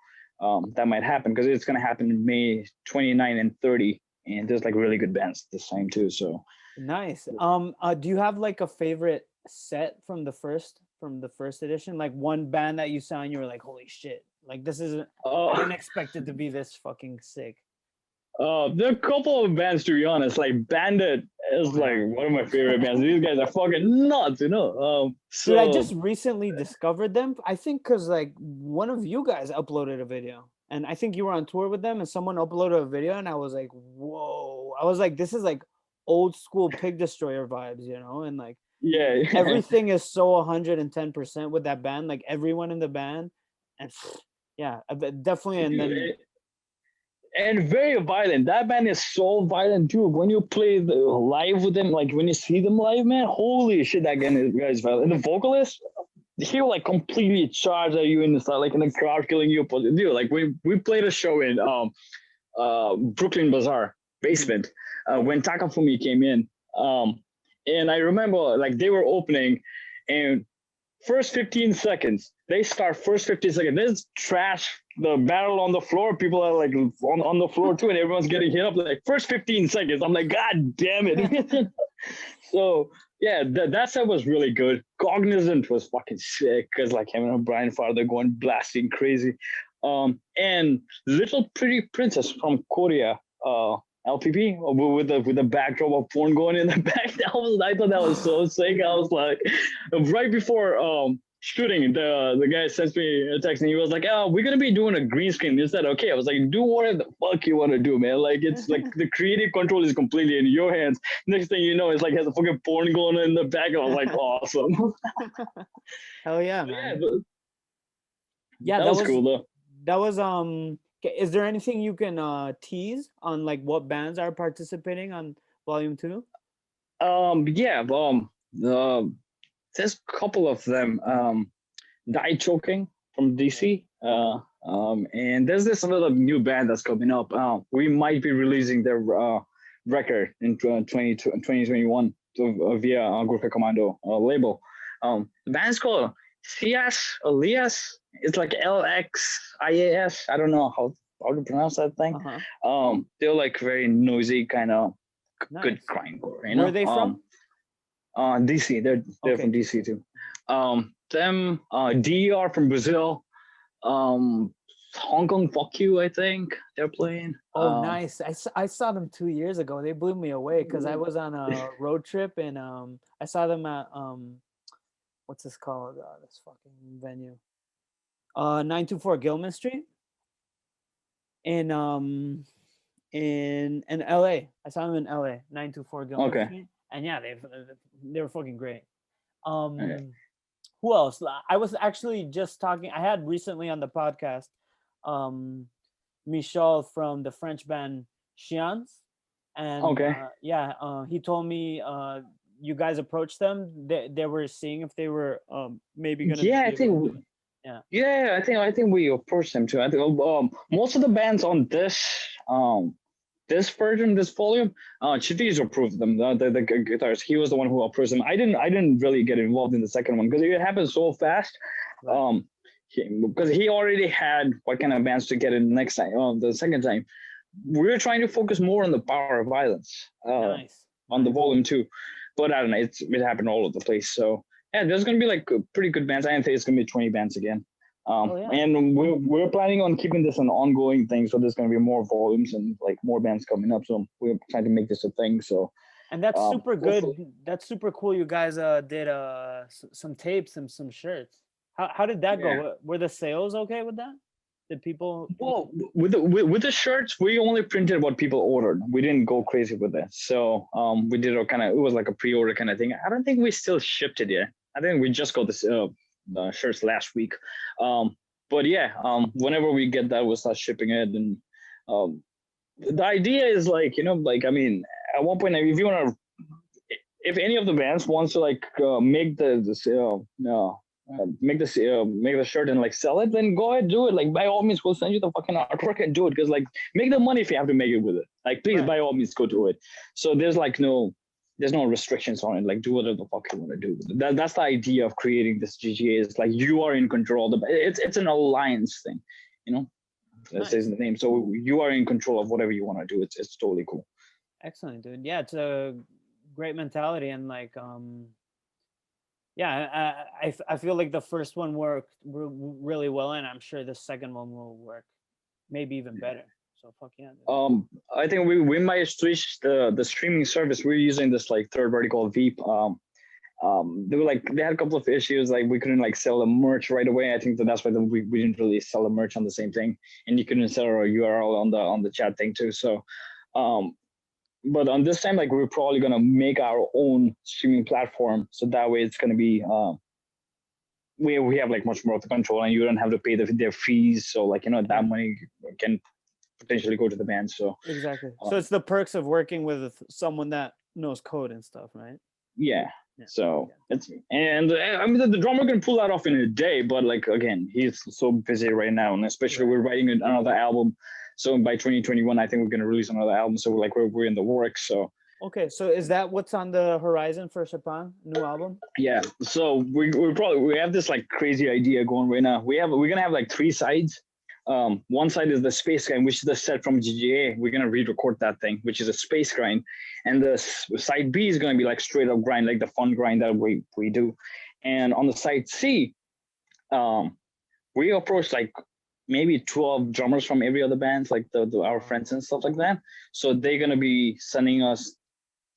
That might happen, because it's going to happen in May 29 and 30, and there's like really good bands this time too. So nice. Do you have like a favorite set from the first edition, like one band that you saw and you were like, holy shit, like this is I didn't expect it to be this fucking sick? There are a couple of bands, to be honest. Like Bandit is like one of my favorite bands. These guys are fucking nuts, you know. So dude, I just recently discovered them. I think because like one of you guys uploaded a video, and I think you were on tour with them, and someone uploaded a video, and I was like, whoa, I was like, this is like old school Pig Destroyer vibes, you know, and like yeah, everything is so 110% with that band, like everyone in the band, and yeah, definitely. And then and very violent. That band is so violent too. When you play live with them, like when you see them live, man, holy shit, that guy's violent. And the vocalist, he'll like completely charge at you in the start, like in the crowd, killing you. Dude, like we played a show in Brooklyn Bazaar basement when Takafumi came in. And I remember like they were opening, and first 15 seconds, they start first 15 seconds. There's trash, the barrel on the floor. People are like on the floor too, and everyone's getting hit up. Like first 15 seconds, I'm like, God damn it. So yeah, that set was really good. Cognizant was fucking sick because like him and Brian Farther going blasting crazy. And Little Pretty Princess from Korea, LPP with the backdrop of porn going in the back. I thought that was so sick. I was like, right before shooting, the guy sent me a text and he was like, "Oh, we're gonna be doing a green screen." Is that okay? I was like, "Do whatever the fuck you want to do, man. Like it's like the creative control is completely in your hands." Next thing you know, it's like has a fucking porn going in the back. I was like, awesome. Hell yeah, man. Yeah, that was cool though. That was is there anything you can tease on like what bands are participating on Volume 2? There's a couple of them. Die Choking from DC. And there's this another new band that's coming up. We might be releasing their record in 2021 via Gurkha Commando label. The band's called Elias. It's like LXIAS. I don't know how to pronounce that thing. They're like very noisy, kind of good grindcore. You know? Where are they from? DC. They're from DC too. Them DER from Brazil. Hong Kong Fuck You, I think they're playing. Oh, nice. I saw them 2 years ago. They blew me away because I was on a road trip and I saw them at what's this called? This fucking venue. 924 Gilman Street in LA. I saw them in LA, 924 Gilman Street. And yeah, they were fucking great. Who else? I was actually just talking. I had recently on the podcast Michel from the French band Chians, and he told me you guys approached them. They were seeing if they were maybe gonna. Yeah, I think we approached them too. I think most of the bands on this version, this volume, Chiti's approved them. The guitars. He was the one who approached them. I didn't really get involved in the second one because it happened so fast. Right. Because he already had what kind of bands to get in next time. The second time, we were trying to focus more on the power of violence. On the volume 2, but I don't know. It happened all over the place. So yeah, there's gonna be like pretty good bands. I think it's gonna be 20 bands again. And we're planning on keeping this an ongoing thing. So there's going to be more volumes and like more bands coming up. So we're trying to make this a thing. So, and that's super good. That's super cool. You guys did some tapes and some shirts. How did that go? Were the sales okay with that? Did people? Well, with the shirts, we only printed what people ordered. We didn't go crazy with it. So we did it was like a pre-order kind of thing. I don't think we still shipped it yet. I think we just got this. The shirts last week, but yeah, whenever we get that, we'll start shipping it. And the idea is like, like I mean, at one point, if any of the bands wants to like make the shirt and like sell it, then go ahead, do it. Like by all means, we'll send you the fucking artwork and do it. Because like make the money if you have to make it with it. Like please, by all means, go do it. So there's like there's no restrictions on it. Like do whatever the fuck you want to do. That's the idea of creating this GGA. Is like you are in control. It's an alliance thing, That says the name. So you are in control of whatever you want to do. It's totally cool. Excellent, dude. Yeah, it's a great mentality and like I feel like the first one worked really well, and I'm sure the second one will work maybe even better. So fuck yeah. I think we might switch the streaming service. We're using this like third party called Veep. They had a couple of issues, like we couldn't like sell the merch right away. I think that's why we didn't really sell the merch on the same thing, and you couldn't sell our URL on the chat thing too. So but on this time, like we're probably gonna make our own streaming platform, so that way it's gonna be we have like much more of the control, and you don't have to pay their fees. So like that money can potentially go to the band. So exactly. So it's the perks of working with someone that knows code and stuff, right? Yeah. So it's I mean the drummer can pull that off in a day, but like again, he's so busy right now, and especially we're writing another album. So by 2021, I think we're gonna release another album. So we're in the works. So okay, so is that what's on the horizon for Chepang, new album? Yeah. So we have this like crazy idea going right now. We're gonna have like 3 sides. One side is the space grind, which is the set from GGA. We're gonna re-record that thing, which is a space grind, and the side B is gonna be like straight up grind, like the fun grind that we do. And on the side C, we approached like maybe 12 drummers from every other bands, like our friends and stuff like that. So they're gonna be sending us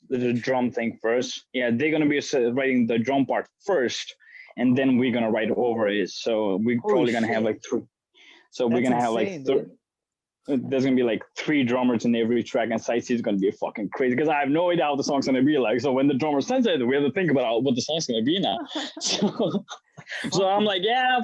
the drum thing first. Yeah, they're gonna be writing the drum part first, and then we're gonna write over it. So we're probably gonna have like 3. So we're gonna have like there's gonna be like 3 drummers in every track, and side C is gonna be fucking crazy because I have no idea how the song's gonna be like. So when the drummer sends it, we have to think about what the song's gonna be now. So I'm like, yeah,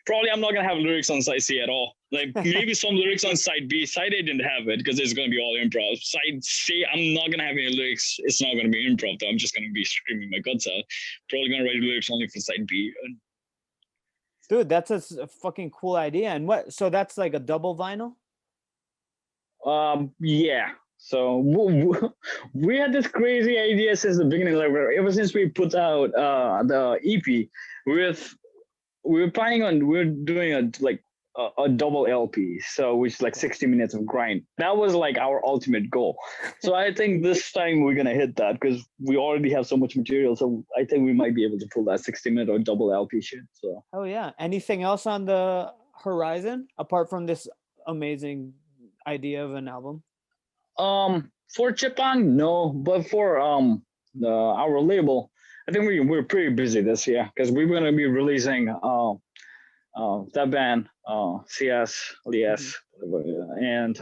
probably I'm not gonna have lyrics on side C at all. Like maybe some lyrics on side B. Side A didn't have it because it's gonna be all improv. Side C, I'm not gonna have any lyrics. It's not gonna be improv though. I'm just gonna be screaming my guts out. Probably gonna write lyrics only for side B. Dude, that's a fucking cool idea. And what? So that's like a double vinyl? Yeah. So we had this crazy idea since the beginning. Like ever since we put out the EP, we were planning on doing a double LP, so which is like 60 minutes of grind. That was like our ultimate goal. So I think this time we're gonna hit that because we already have so much material. So I think we might be able to pull that 60-minute or double LP shit. So yeah. Anything else on the horizon apart from this amazing idea of an album? For Chepang, no, but for our label, I think we're pretty busy this year because we're gonna be releasing that band, CS, LES, and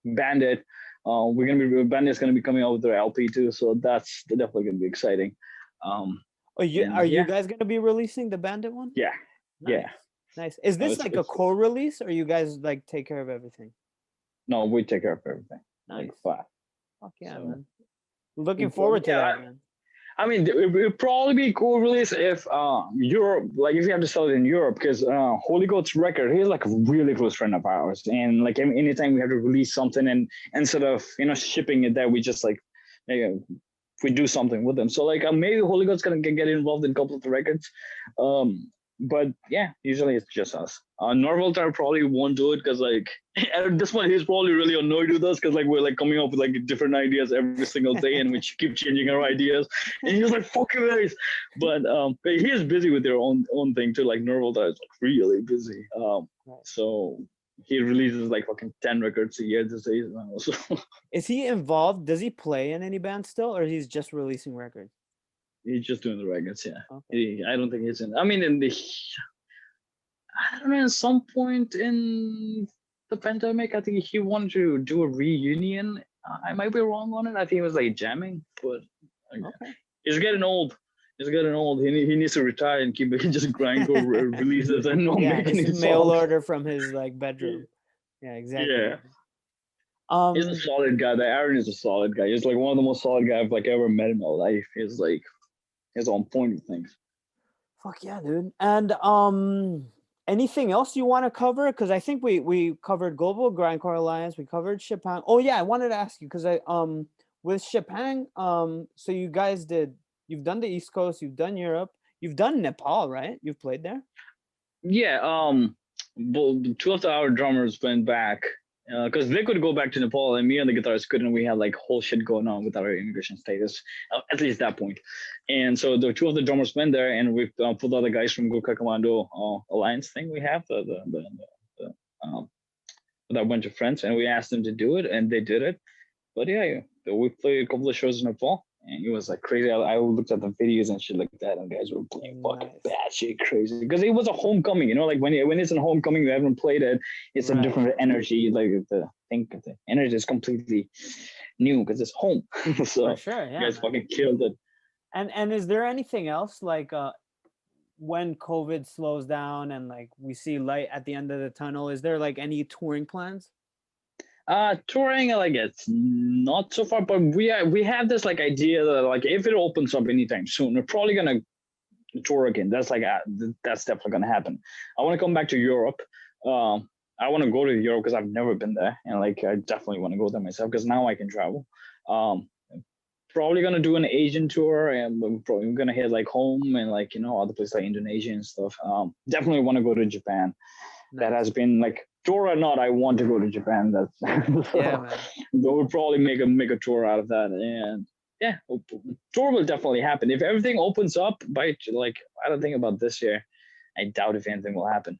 Bandit. Bandit's gonna be coming out with their LP too, so that's definitely gonna be exciting. Are you guys gonna be releasing the Bandit one? Yeah, nice. Nice. Is this like a co-release, or you guys like take care of everything? No, we take care of everything. Nice. Like, fuck yeah, man. Looking forward to that, man. I mean, it would probably be cool release if Europe, like if you have to sell it in Europe, because Holy Goat's record, he's like a really close friend of ours, and like anytime we have to release something, and instead of shipping it there, we just like we do something with them. So like maybe Holy Goat's gonna get involved in a couple of the records, but yeah, usually it's just us. Norvaltar probably won't do it because like at this point he's probably really annoyed with us because like we're like coming up with like different ideas every single day and we keep changing our ideas, and he's like fuck you guys. But he is busy with their own thing too. Like Norvaltar is like really busy. So he releases like fucking 10 records a year these days now. So is he involved? Does he play in any band still, or he's just releasing records? He's just doing the records, yeah. Okay. I don't think he's in. I mean, I don't know. At some point in the pandemic, I think he wanted to do a reunion. I might be wrong on it. I think he was like jamming, but he's getting old. He's getting old. He needs to retire and keep just Grindcore releases and not making his mail order from his like bedroom. Yeah, exactly. Yeah. He's a solid guy. The Aaron is a solid guy. He's like one of the most solid guys I've like ever met in my life. He's on point with things. Fuck yeah, dude. And anything else you want to cover? Because I think we covered Global Grindcore Alliance. We covered Chepang. Oh yeah, I wanted to ask you because with Chepang, so you guys you've done the East Coast, you've done Europe, you've done Nepal, right? You've played there. Yeah. Two of our drummers went back because they could go back to Nepal, and me and the guitarist couldn't. We had like whole shit going on with our immigration status, at least that point. And so the 2 of the drummers went there, and we put other guys from Gurkha Commando Alliance thing. We have with a bunch of friends, and we asked them to do it, and they did it. But yeah, we played a couple of shows in Nepal, and it was like crazy. I looked at the videos and shit like that, and guys were playing fucking bad shit crazy because it was a homecoming. Like when it's a homecoming, you haven't played it. It's a different energy. Like the energy is completely new because it's home. So For sure, yeah, you guys fucking killed it. And is there anything else like when COVID slows down and like we see light at the end of the tunnel? Is there like any touring plans? Touring, like it's not so far, but we have this like idea that like if it opens up anytime soon, we're probably gonna tour again. That's like that's definitely gonna happen. I want to come back to Europe. I want to go to Europe because I've never been there, and like I definitely want to go there myself because now I can travel. Probably gonna do an Asian tour, and we're probably gonna hit like home and like other places like Indonesia and stuff. Definitely want to go to Japan. Nice. That has been like tour or not, I want to go to Japan. That's so yeah, man. We'll probably make a tour out of that, and yeah, tour will definitely happen if everything opens up by like I don't think about this year. I doubt if anything will happen.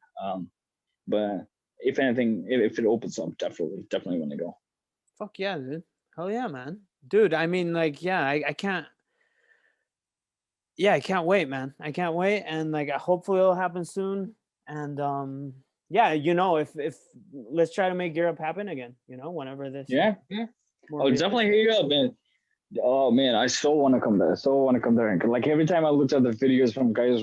But if anything, if it opens up, definitely want to go. Fuck yeah, dude! Hell yeah, man, dude. I mean, like, yeah, I can't. Yeah, I can't wait, man. I can't wait, and like, hopefully it'll happen soon. And yeah, if let's try to make Europe happen again. Whenever this. Yeah. I'll definitely hit you up, man. Oh man, I so want to come there. And like every time I looked at the videos from guys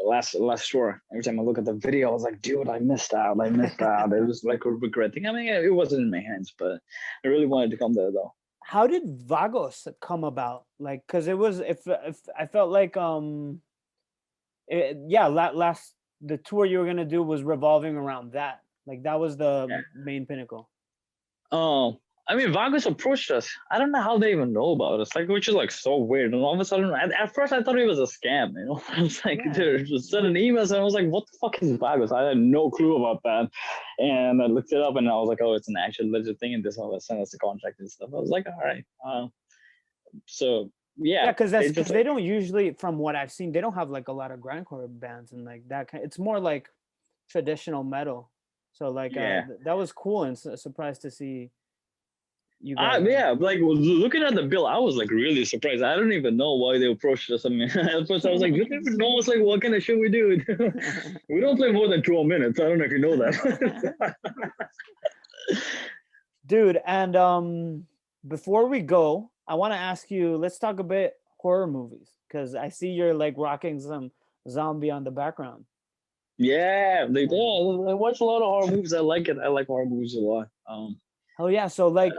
last tour, every time I look at the video, I was like, dude, I missed out. It was like a regret thing. I mean, it wasn't in my hands, but I really wanted to come there though. How did Vagos come about? Like, cause it was if I felt like last the tour you were gonna do was revolving around that. Like that was the main pinnacle. Oh. I mean, Vagos approached us. I don't know how they even know about us, like, which is like so weird. And all of a sudden, at first, I thought it was a scam. I was like, dude, just send an email, and I was like, what the fuck is Vagos? I had no clue about that. And I looked it up, and I was like, oh, it's an actual legit thing, and this all sent us the contract and stuff. I was like, all right. So yeah, because they don't usually, from what I've seen, they don't have like a lot of grindcore bands and like that kind. It's more like traditional metal. So like that was cool and surprised to see. Yeah, like looking at the bill, I was like really surprised. I don't even know why they approached us. I mean, at first I was like, you don't even know us, like what kind of shit we do. We don't play more than 12 minutes. I don't know if you know that. Dude, and before we go, I want to ask you, let's talk a bit horror movies, because I see you're like rocking some zombie on the background. Yeah, I watch a lot of horror movies. I like it. I like horror movies a lot. Oh yeah, so like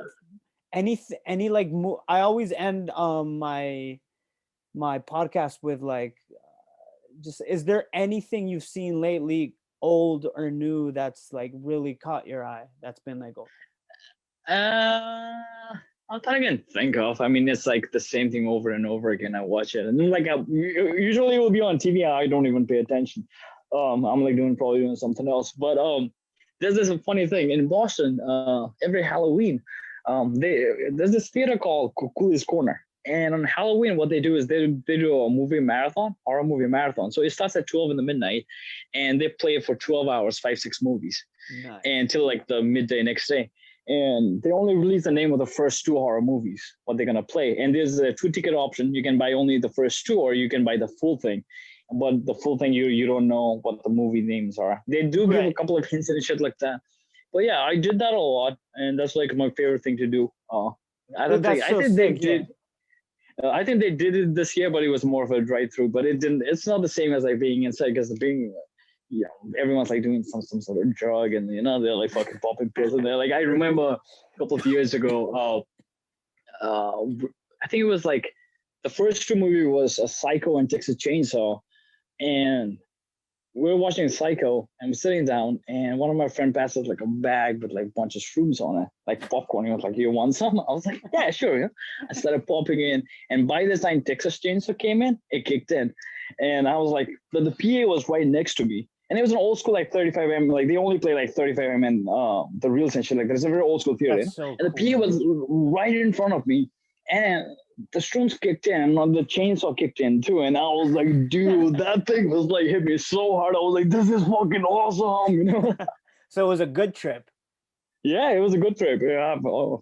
any like I always end my podcast with like just, is there anything you've seen lately, old or new, that's like really caught your eye, that's been like I'm trying to think of. I mean, it's like the same thing over and over again. I watch it, and then like usually it will be on TV. I don't even pay attention. I'm like probably doing something else. But there's this funny thing in Boston. Every Halloween, there's this theater called Cooley's Corner, and on Halloween, what they do is they do a horror movie marathon. So it starts at 12 in the midnight, and they play it for 12 hours, 5-6 movies, nice. Until like the midday next day. And they only release the name of the first 2 horror movies, what they're gonna play. And there's a 2-ticket option. You can buy only the first 2, or you can buy the full thing. But the full thing, you don't know what the movie names are. They do give a couple of hints and shit like that. But yeah, I did that a lot, and that's like my favorite thing to do. I think they did it this year, but it was more of a drive-through. But it didn't. It's not the same as like being inside, because everyone's like doing some sort of drug, and they're like fucking popping pills in there. Like I remember a couple of years ago, I think it was like the first 2 movie was a Psycho and Texas Chainsaw, and we were watching Psycho, and we're sitting down, and one of my friends passes like a bag with like a bunch of shrooms on it, like popcorn. He was like, "You want some?" I was like, "Yeah, sure." I started popping in, and by the time Texas Chainsaw came in, it kicked in, and I was like, the PA was right next to me. And it was an old school, like 35mm, like they only play like 35mm, the reels and shit. Like there's a very old school theater. So and the PA was right in front of me, and the shrooms kicked in, and the chainsaw kicked in too. And I was like, dude, that thing was like hit me so hard. I was like, this is fucking awesome, So it was a good trip. Yeah, it was a good trip. Yeah,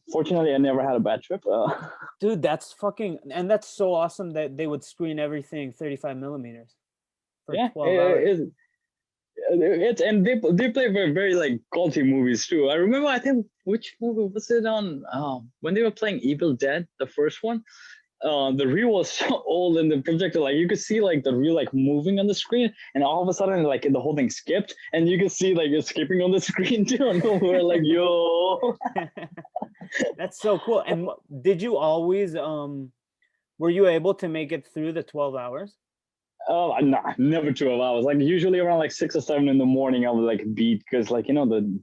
fortunately, I never had a bad trip. Dude, that's so awesome that they would screen everything 35mm for 12 hours. they play very very like culty movies too. I remember, I think, which movie was it on? When they were playing Evil Dead, the first one. The reel was so old in the projector, like you could see like the reel like moving on the screen, and all of a sudden like the whole thing skipped, and you could see like it's skipping on the screen too. And we're like, yo, that's so cool. And did you always were you able to make it through the 12 hours? Oh, nah, never 12 hours. Like usually around like 6 or 7 in the morning, I would like beat, because like the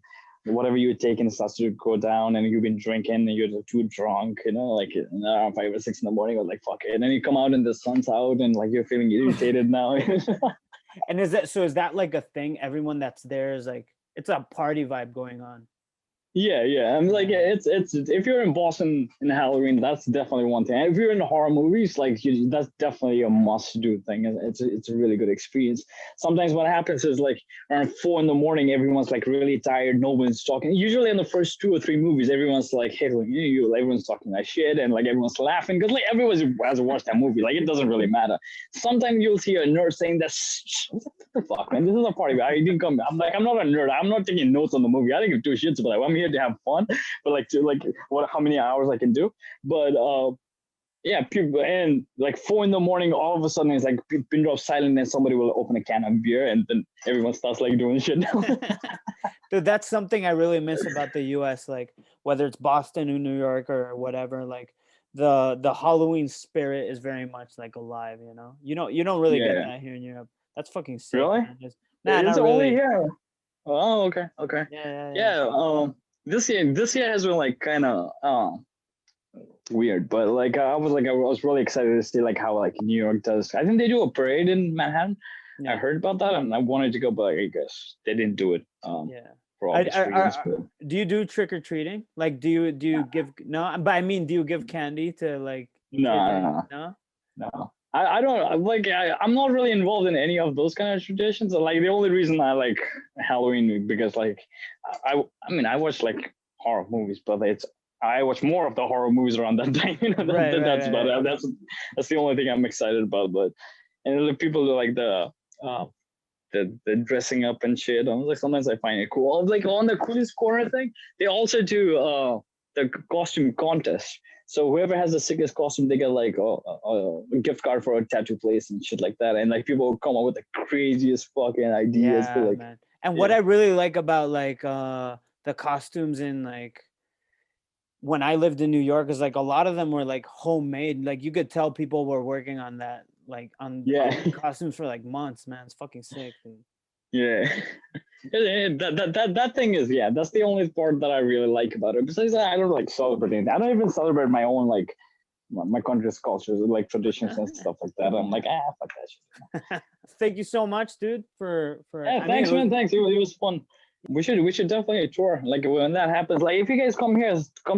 whatever you were taking starts to go down, and you've been drinking and you're too drunk, like around 5 or 6 in the morning, I was like, fuck it. And then you come out and the sun's out and like you're feeling irritated now. And is that like a thing? Everyone that's there is like, it's a party vibe going on. Yeah. I'm like, it's if you're in Boston in Halloween, that's definitely one thing. And if you're in horror movies, like that's definitely a must-do thing. It's a really good experience. Sometimes what happens is like around 4 in the morning, everyone's like really tired. No one's talking. Usually in the first 2 or 3 movies, everyone's like heckling you. Everyone's talking like shit, and like everyone's laughing because like everyone has watched that movie. Like it doesn't really matter. Sometimes you'll see a nerd saying that, what the fuck, man? This is a party. I didn't come. I'm like, I'm not a nerd. I'm not taking notes on the movie. I didn't give 2 shits about it. I'm here to have fun, but like how many hours I can do. But yeah, people, and like 4 in the morning, all of a sudden it's like pin drop silent, and somebody will open a can of beer, and then everyone starts like doing shit. Dude, that's something I really miss about the US, like whether it's Boston or New York or whatever, like the Halloween spirit is very much like alive, you don't really get that here in Europe. That's fucking sick. Really? Nah, it's not only really. here. Oh, okay. Yeah. This year has been like kind of weird, but like I was really excited to see like how like New York does. I think they do a parade in Manhattan. Yeah. I heard about that, and I wanted to go, but I guess they didn't do it. For obvious reasons. Do you do trick or treating? Like, do you give but I mean, do you give candy to like? No. I don't like. I'm not really involved in any of those kind of traditions. Like the only reason I like Halloween because like I watch like horror movies, but I watch more of the horror movies around that time. That's about it. That's the only thing I'm excited about. But and the people do like the dressing up and shit. I'm like, sometimes I find it cool. Like on the Coolest Corner thing, they also do the costume contest. So whoever has the sickest costume, they get like a gift card for a tattoo place and shit like that. And like people come up with the craziest fucking ideas. Yeah, like, man. And what I really like about like the costumes in like when I lived in New York is like a lot of them were like homemade. Like you could tell people were working on that, like on costumes for like months, man. It's fucking sick, dude. Yeah. That thing is, that's the only part that I really like about it. Besides that, I don't like celebrating. I don't even celebrate my own like my country's cultures, like traditions and stuff like that. I'm like, fuck that shit. Thank you so much, dude, for thanks, man. Thanks. It was fun. We should definitely tour. Like when that happens, like if you guys come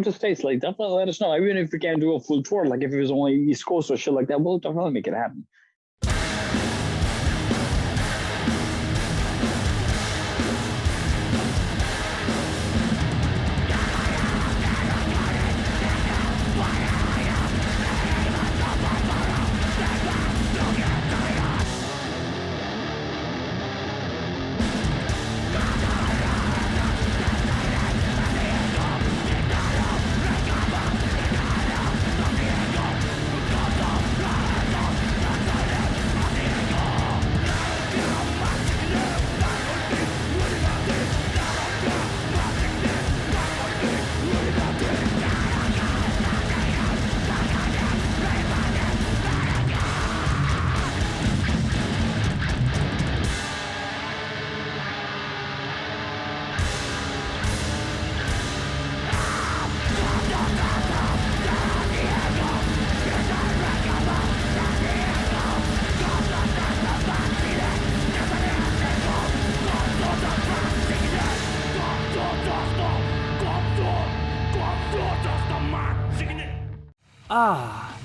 to States, like definitely let us know. Even if we can't do a full tour, like if it was only East Coast or shit like that, we'll definitely make it happen.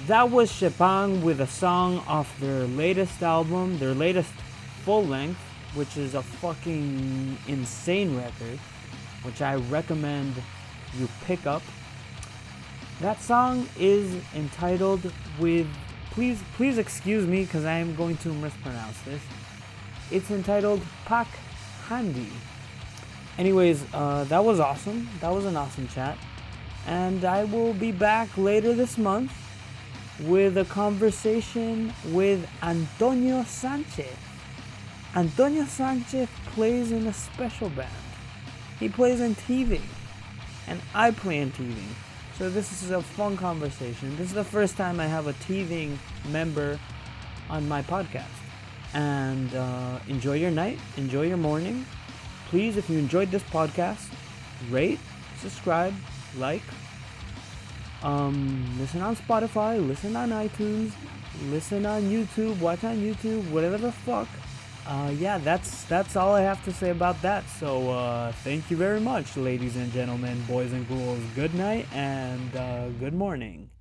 That was Chepang with a song off their latest album, their latest full length, which is a fucking insane record, which I recommend you pick up. That song is entitled with, please excuse me because I am going to mispronounce this. It's entitled Pak handy. Anyways, that was awesome. That was an awesome chat. And I will be back later this month with a conversation with Antonio Sanchez. Antonio Sanchez plays in a special band. He plays in TV, and I play in TV. So this is a fun conversation. This is the first time I have a TV member on my podcast. And enjoy your night, enjoy your morning. Please, if you enjoyed this podcast, rate, subscribe, like. Listen on Spotify, listen on iTunes, listen on YouTube, watch on YouTube, whatever the fuck. Yeah, that's all I have to say about that. So thank you very much, ladies and gentlemen, boys and ghouls. Good night and good morning.